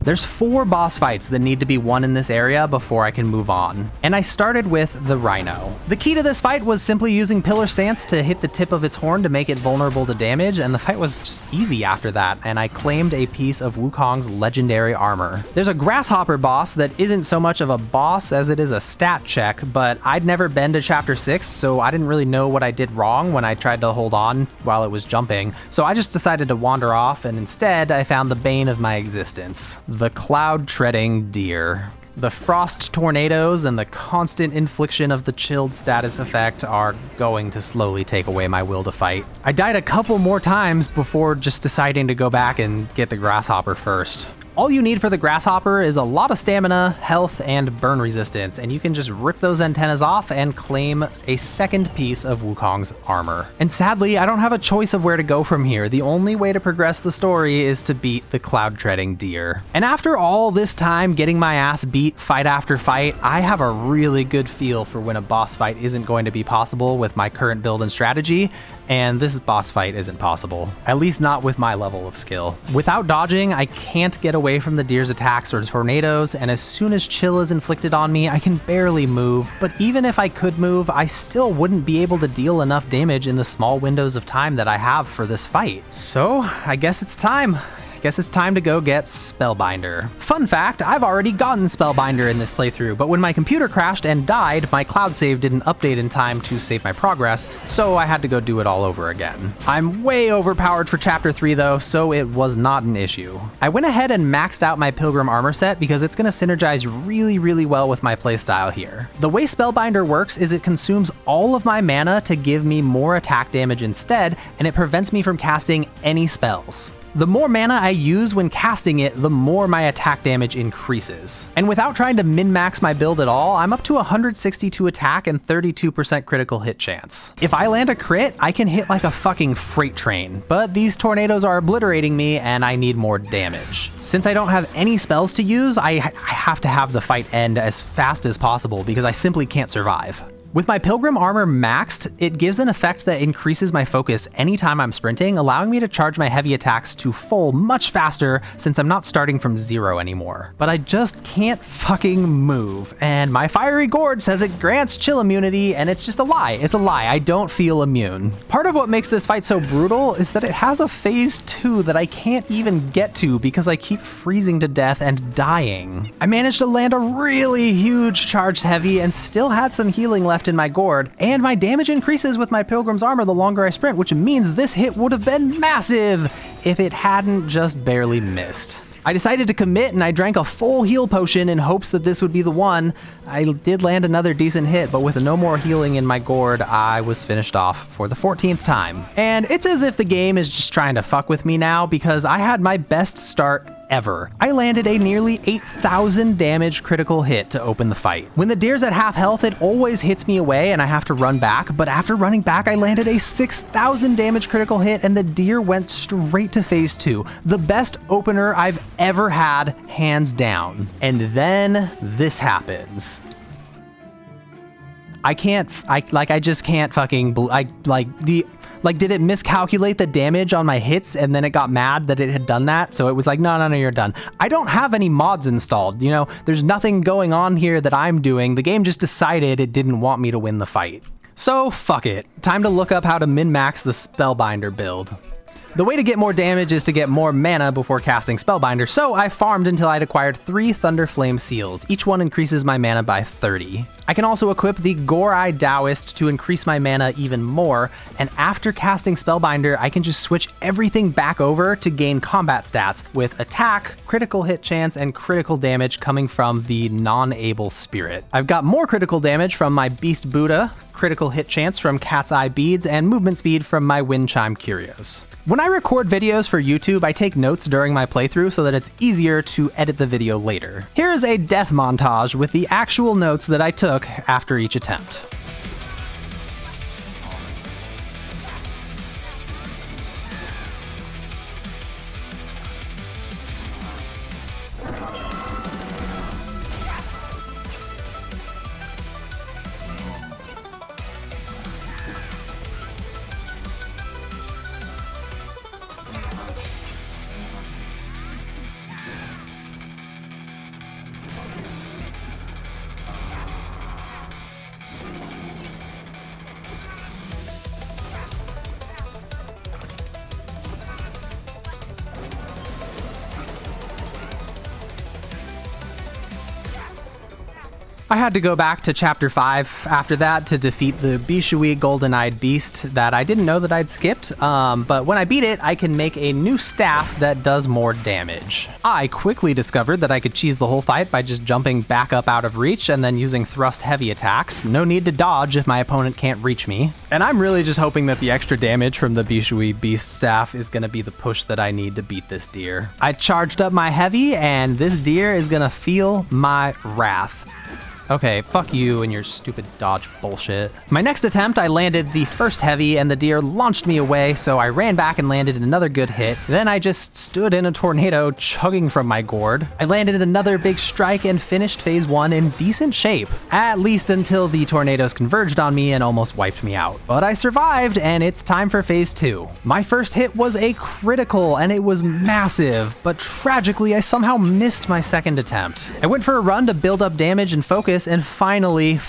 There's 4 boss fights that need to be won in this area before I can move on, and I started with the Rhino. The key to this fight was simply using Pillar Stance to hit the tip of its horn to make it vulnerable to damage, and the fight was just easy after that, and I claimed a piece of Wukong's legendary armor. There's a Grasshopper boss that isn't so much of a boss as it is a stat check, but I'd never been to Chapter 6, so I didn't really know what I did wrong when I tried to hold on while it was jumping, so I just decided to wander off, and instead I found the bane of my existence. The cloud-treading deer. The frost tornadoes and the constant infliction of the chilled status effect are going to slowly take away my will to fight. I died a couple more times before just deciding to go back and get the Grasshopper first. All you need for the Grasshopper is a lot of stamina, health, and burn resistance, and you can just rip those antennas off and claim a second piece of Wukong's armor. And sadly, I don't have a choice of where to go from here. The only way to progress the story is to beat the cloud-treading deer. And after all this time getting my ass beat fight after fight, I have a really good feel for when a boss fight isn't going to be possible with my current build and strategy, and this boss fight isn't possible. At least not with my level of skill. Without dodging, I can't get away from the deer's attacks or tornadoes, and as soon as chill is inflicted on me, I can barely move. But even if I could move, I still wouldn't be able to deal enough damage in the small windows of time that I have for this fight. So, I guess it's time. Guess it's time to go get Spellbinder. Fun fact, I've already gotten Spellbinder in this playthrough, but when my computer crashed and died, my cloud save didn't update in time to save my progress, so I had to go do it all over again. I'm way overpowered for Chapter 3 though, so it was not an issue. I went ahead and maxed out my Pilgrim armor set because it's going to synergize really well with my playstyle here. The way Spellbinder works is it consumes all of my mana to give me more attack damage instead, and it prevents me from casting any spells. The more mana I use when casting it, the more my attack damage increases. And without trying to min-max my build at all, I'm up to 162 attack and 32% critical hit chance. If I land a crit, I can hit like a fucking freight train, but these tornadoes are obliterating me and I need more damage. Since I don't have any spells to use, I have to have the fight end as fast as possible because I simply can't survive. With my Pilgrim armor maxed, it gives an effect that increases my focus anytime I'm sprinting, allowing me to charge my heavy attacks to full much faster since I'm not starting from 0 anymore. But I just can't fucking move, and my Fiery Gourd says it grants chill immunity, and it's just a lie. It's a lie. I don't feel immune. Part of what makes this fight so brutal is that it has a phase 2 that I can't even get to because I keep freezing to death and dying. I managed to land a really huge charged heavy and still had some healing left in my gourd, and my damage increases with my Pilgrim's armor the longer I sprint, which means this hit would have been massive if it hadn't just barely missed. I decided to commit and I drank a full heal potion in hopes that this would be the one. I did land another decent hit, but with no more healing in my gourd, I was finished off for the 14th time. And it's as if the game is just trying to fuck with me now because I had my best start ever. I landed a nearly 8,000 damage critical hit to open the fight. When the deer's at half health, it always hits me away and I have to run back, but after running back, I landed a 6,000 damage critical hit and the deer went straight to phase 2. The best opener I've ever had, hands down. And then this happens. I just can't fucking, did it miscalculate the damage on my hits and then it got mad that it had done that? So it was like, no, you're done. I don't have any mods installed. You know, there's nothing going on here that I'm doing. The game just decided it didn't want me to win the fight. So fuck it. Time to look up how to min-max the Spellbinder build. The way to get more damage is to get more mana before casting Spellbinder, so I farmed until I'd acquired 3 Thunderflame Seals. Each one increases my mana by 30. I can also equip the Gore-Eye Taoist to increase my mana even more, and after casting Spellbinder, I can just switch everything back over to gain combat stats, with attack, critical hit chance, and critical damage coming from the non-able spirit. I've got more critical damage from my Beast Buddha, critical hit chance from Cat's Eye Beads, and movement speed from my Wind Chime Curios. When I record videos for YouTube, I take notes during my playthrough so that it's easier to edit the video later. Here is a death montage with the actual notes that I took after each attempt. I had to go back to chapter 5 after that to defeat the Bishui Golden-Eyed Beast that I didn't know that I'd skipped, but when I beat it, I can make a new staff that does more damage. I quickly discovered that I could cheese the whole fight by just jumping back up out of reach and then using thrust heavy attacks. No need to dodge if my opponent can't reach me. And I'm really just hoping that the extra damage from the Bishui Beast staff is going to be the push that I need to beat this deer. I charged up my heavy and this deer is going to feel my wrath. Okay, fuck you and your stupid dodge bullshit. My next attempt, I landed the first heavy and the deer launched me away, so I ran back and landed another good hit. Then I just stood in a tornado chugging from my gourd. I landed another big strike and finished phase 1 in decent shape, at least until the tornadoes converged on me and almost wiped me out. But I survived and it's time for phase 2. My first hit was a critical and it was massive, but tragically I somehow missed my second attempt. I went for a run to build up damage and focus, and finally,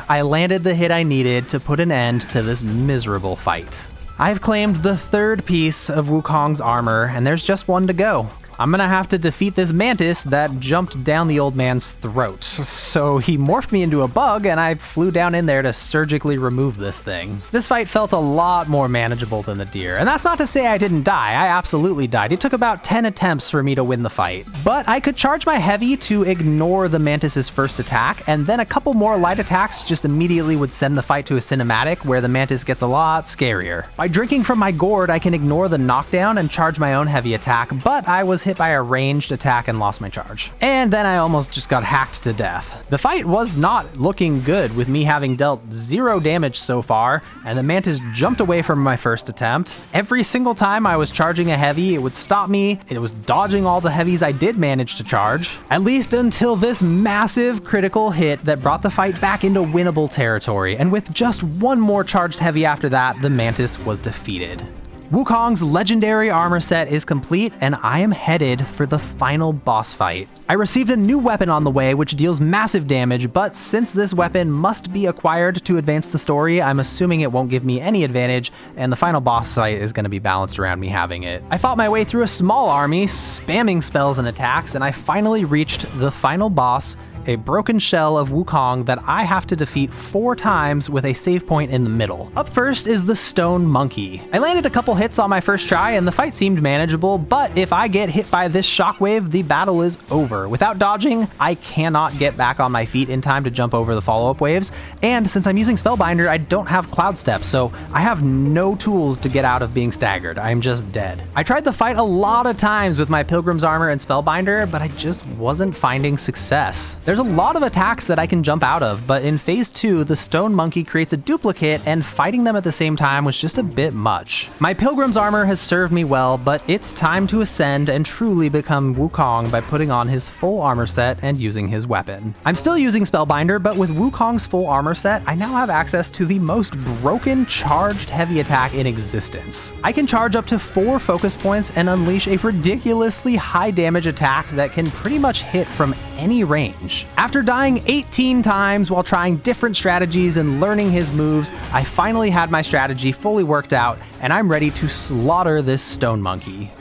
I landed the hit I needed to put an end to this miserable fight. I've claimed the third piece of Wukong's armor, and there's just one to go. I'm gonna have to defeat this mantis that jumped down the old man's throat. So he morphed me into a bug and I flew down in there to surgically remove this thing. This fight felt a lot more manageable than the deer, and that's not to say I didn't die. I absolutely died. It took about 10 attempts for me to win the fight. But I could charge my heavy to ignore the mantis's first attack, and then a couple more light attacks just immediately would send the fight to a cinematic where the mantis gets a lot scarier. By drinking from my gourd, I can ignore the knockdown and charge my own heavy attack, but I was hit by a ranged attack and lost my charge. And then I almost just got hacked to death. The fight was not looking good, with me having dealt 0 damage so far, and the mantis jumped away from my first attempt. Every single time I was charging a heavy, it would stop me. It was dodging all the heavies I did manage to charge, at least until this massive critical hit that brought the fight back into winnable territory, and with just one more charged heavy after that, the mantis was defeated. Wukong's legendary armor set is complete, and I am headed for the final boss fight. I received a new weapon on the way which deals massive damage, but since this weapon must be acquired to advance the story, I'm assuming it won't give me any advantage, and the final boss fight is going to be balanced around me having it. I fought my way through a small army, spamming spells and attacks, and I finally reached the final boss a broken shell of Wukong that I have to defeat 4 times with a save point in the middle. Up first is the Stone Monkey. I landed a couple hits on my first try and the fight seemed manageable, but if I get hit by this shockwave, the battle is over. Without dodging, I cannot get back on my feet in time to jump over the follow-up waves, and since I'm using Spellbinder, I don't have Cloud Step, so I have no tools to get out of being staggered. I'm just dead. I tried the fight a lot of times with my Pilgrim's Armor and Spellbinder, but I just wasn't finding success. There's a lot of attacks that I can jump out of, but in phase 2, the Stone Monkey creates a duplicate, and fighting them at the same time was just a bit much. My Pilgrim's Armor has served me well, but it's time to ascend and truly become Wukong by putting on his full armor set and using his weapon. I'm still using Spellbinder, but with Wukong's full armor set, I now have access to the most broken charged heavy attack in existence. I can charge up to 4 focus points and unleash a ridiculously high damage attack that can pretty much hit from any range. After dying 18 times while trying different strategies and learning his moves, I finally had my strategy fully worked out, and I'm ready to slaughter this Stone Monkey.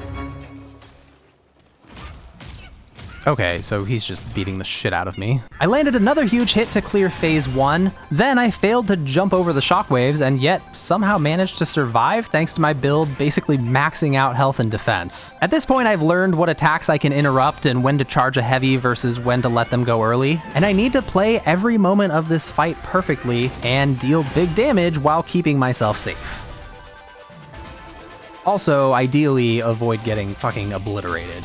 Okay, so he's just beating the shit out of me. I landed another huge hit to clear phase 1, then I failed to jump over the shockwaves and yet somehow managed to survive thanks to my build basically maxing out health and defense. At this point, I've learned what attacks I can interrupt and when to charge a heavy versus when to let them go early, and I need to play every moment of this fight perfectly and deal big damage while keeping myself safe. Also, ideally, avoid getting fucking obliterated.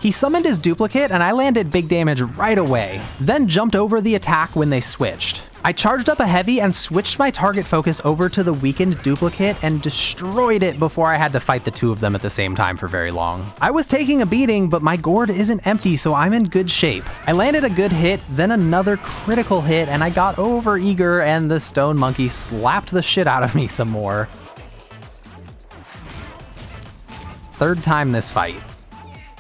He summoned his duplicate and I landed big damage right away, then jumped over the attack when they switched. I charged up a heavy and switched my target focus over to the weakened duplicate and destroyed it before I had to fight the 2 of them at the same time for very long. I was taking a beating, but my gourd isn't empty, so I'm in good shape. I landed a good hit, then another critical hit, and I got over eager and the Stone Monkey slapped the shit out of me some more. 3rd time this fight.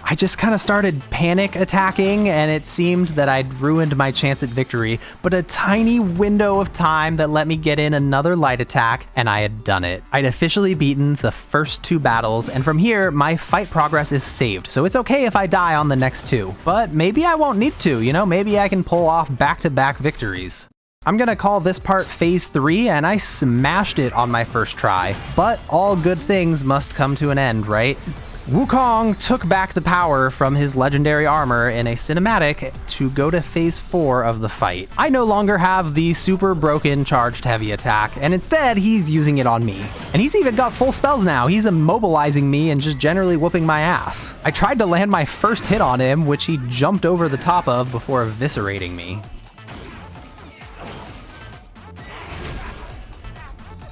I just kind of started panic attacking and it seemed that I'd ruined my chance at victory, but a tiny window of time that let me get in another light attack and I had done it. I'd officially beaten the first 2 battles, and from here, my fight progress is saved, so it's okay if I die on the next 2. But maybe I won't need to, you know, maybe I can pull off back-to-back victories. I'm gonna call this part phase 3, and I smashed it on my first try. But all good things must come to an end, right? Wukong took back the power from his legendary armor in a cinematic to go to phase 4 of the fight. I no longer have the super broken charged heavy attack, and instead he's using it on me. And he's even got full spells now. He's immobilizing me and just generally whooping my ass. I tried to land my first hit on him, which he jumped over the top of before eviscerating me.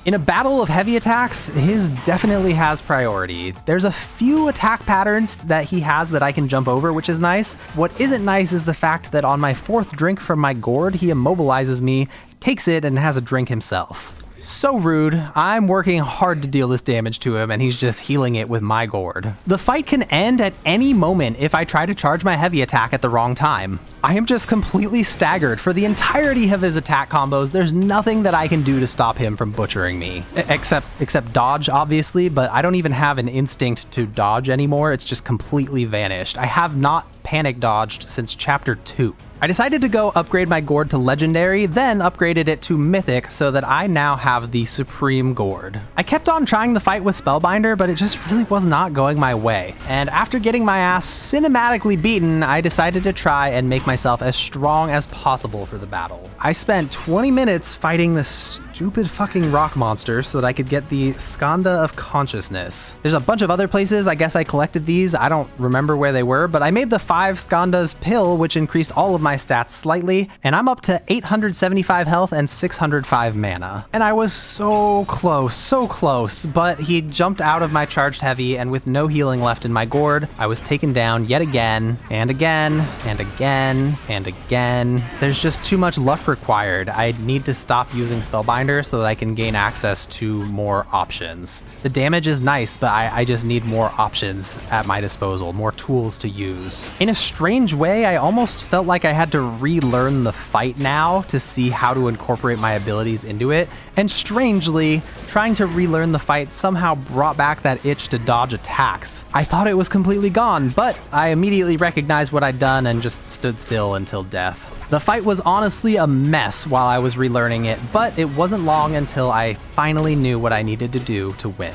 In a battle of heavy attacks, his definitely has priority. There's a few attack patterns that he has that I can jump over, which is nice. What isn't nice is the fact that on my 4th drink from my gourd, he immobilizes me, takes it, and has a drink himself. So rude. I'm working hard to deal this damage to him and he's just healing it with my gourd. The fight can end at any moment if I try to charge my heavy attack at the wrong time. I am just completely staggered. For the entirety of his attack combos, there's nothing that I can do to stop him from butchering me. Except dodge, obviously, but I don't even have an instinct to dodge anymore. It's just completely vanished. I have not panic dodged since chapter 2. I decided to go upgrade my gourd to legendary, then upgraded it to mythic so that I now have the supreme gourd. I kept on trying the fight with Spellbinder, but it just really was not going my way. And after getting my ass cinematically beaten, I decided to try and make myself as strong as possible for the battle. I spent 20 minutes fighting this stupid fucking rock monster so that I could get the Skanda of Consciousness. There's a bunch of other places I guess I collected these. I don't remember where they were, but I made the 5 Skandas pill, which increased all of my stats slightly, and I'm up to 875 health and 605 mana. And I was so close, but he jumped out of my charged heavy, and with no healing left in my gourd, I was taken down yet again, and again, and again, and again. There's just too much luck required. I need to stop using Spellbinder grinder so that I can gain access to more options. The damage is nice, but I just need more options at my disposal, more tools to use. In a strange way, I almost felt like I had to relearn the fight now to see how to incorporate my abilities into it, and strangely, trying to relearn the fight somehow brought back that itch to dodge attacks. I thought it was completely gone, but I immediately recognized what I'd done and just stood still until death. The fight was honestly a mess while I was relearning it, but it wasn't long until I finally knew what I needed to do to win.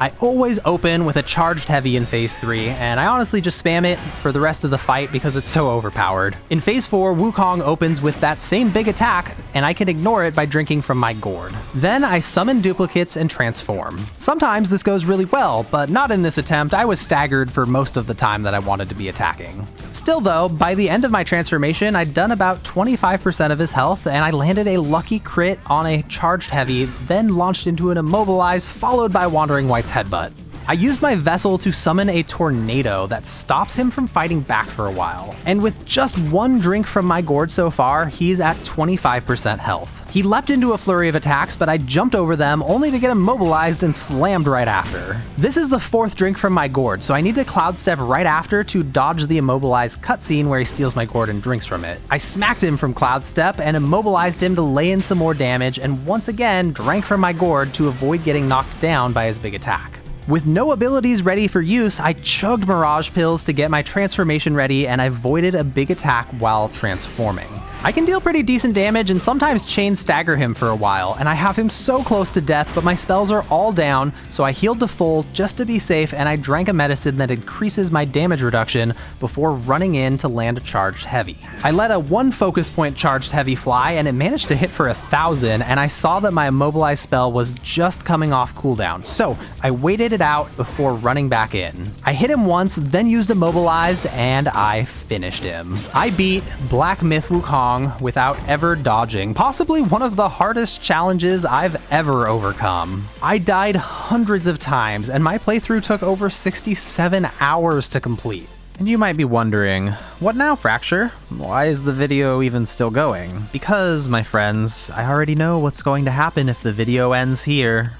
I always open with a charged heavy in phase 3, and I honestly just spam it for the rest of the fight because it's so overpowered. In phase 4, Wukong opens with that same big attack, and I can ignore it by drinking from my gourd. Then I summon duplicates and transform. Sometimes this goes really well, but not in this attempt. I was staggered for most of the time that I wanted to be attacking. Still though, by the end of my transformation, I'd done about 25% of his health, and I landed a lucky crit on a charged heavy, then launched into an immobilize, followed by Wandering White's headbutt. I used my vessel to summon a tornado that stops him from fighting back for a while. And with just one drink from my gourd so far, he's at 25% health. He leapt into a flurry of attacks, but I jumped over them only to get immobilized and slammed right after. This is the 4th drink from my gourd, so I need to cloud step right after to dodge the immobilized cutscene where he steals my gourd and drinks from it. I smacked him from cloud step and immobilized him to lay in some more damage, and once again drank from my gourd to avoid getting knocked down by his big attack. With no abilities ready for use, I chugged Mirage Pills to get my transformation ready, and I avoided a big attack while transforming. I can deal pretty decent damage and sometimes chain stagger him for a while, and I have him so close to death, but my spells are all down, so I healed to full just to be safe, and I drank a medicine that increases my damage reduction before running in to land a charged heavy. I let a 1 focus point charged heavy fly, and it managed to hit for 1,000, and I saw that my immobilize spell was just coming off cooldown, so I waited it out before running back in. I hit him once, then used immobilized, and I finished him. I beat Black Myth Wukong without ever dodging, possibly one of the hardest challenges I've ever overcome. I died hundreds of times, and my playthrough took over 67 hours to complete. And you might be wondering, what now, Fracture? Why is the video even still going? Because, my friends, I already know what's going to happen if the video ends here.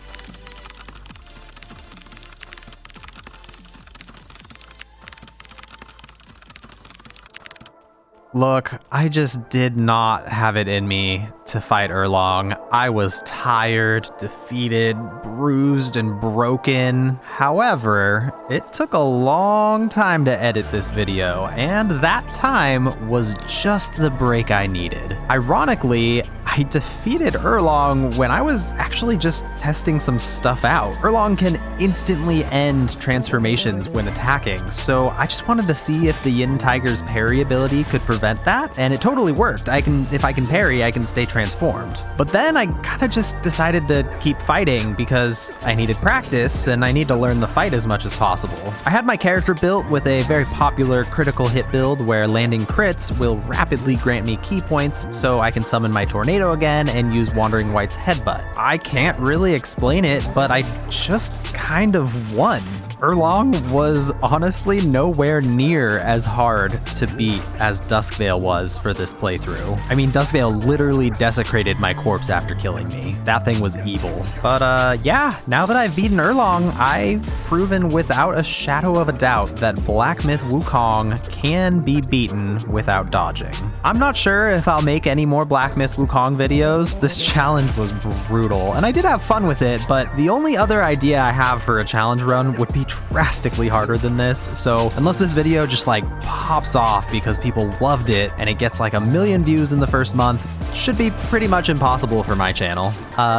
Look, I just did not have it in me to fight Erlong. I was tired, defeated, bruised, and broken. However, it took a long time to edit this video, and that time was just the break I needed. Ironically, I defeated Erlong when I was actually just testing some stuff out. Erlong can instantly end transformations when attacking, so I just wanted to see if the Yin Tiger's parry ability could prevent that, and it totally worked. If I can parry, I can stay transformed. But then I kind of just decided to keep fighting because I needed practice and I need to learn the fight as much as possible. I had my character built with a very popular critical hit build where landing crits will rapidly grant me key points so I can summon my tornado again and use Wandering White's headbutt. I can't really explain it, but I just kind of won. Erlong was honestly nowhere near as hard to beat as Duskvale was for this playthrough. I mean, Duskvale literally desecrated my corpse after killing me. That thing was evil. But yeah, now that I've beaten Erlong, I've proven without a shadow of a doubt that Black Myth Wukong can be beaten without dodging. I'm not sure if I'll make any more Black Myth Wukong videos. This challenge was brutal, and I did have fun with it, but the only other idea I have for a challenge run would be drastically harder than this, so unless this video just like pops off because people loved it and it gets like 1 million views in the first month, should be pretty much impossible for my channel,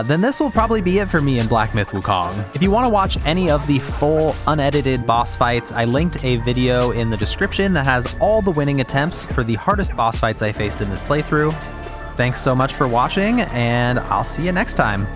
then this will probably be it for me in Black Myth Wukong. If you want to watch any of the full unedited boss fights, I linked a video in the description that has all the winning attempts for the hardest boss fights I faced in this playthrough. Thanks so much for watching, and I'll see you next time.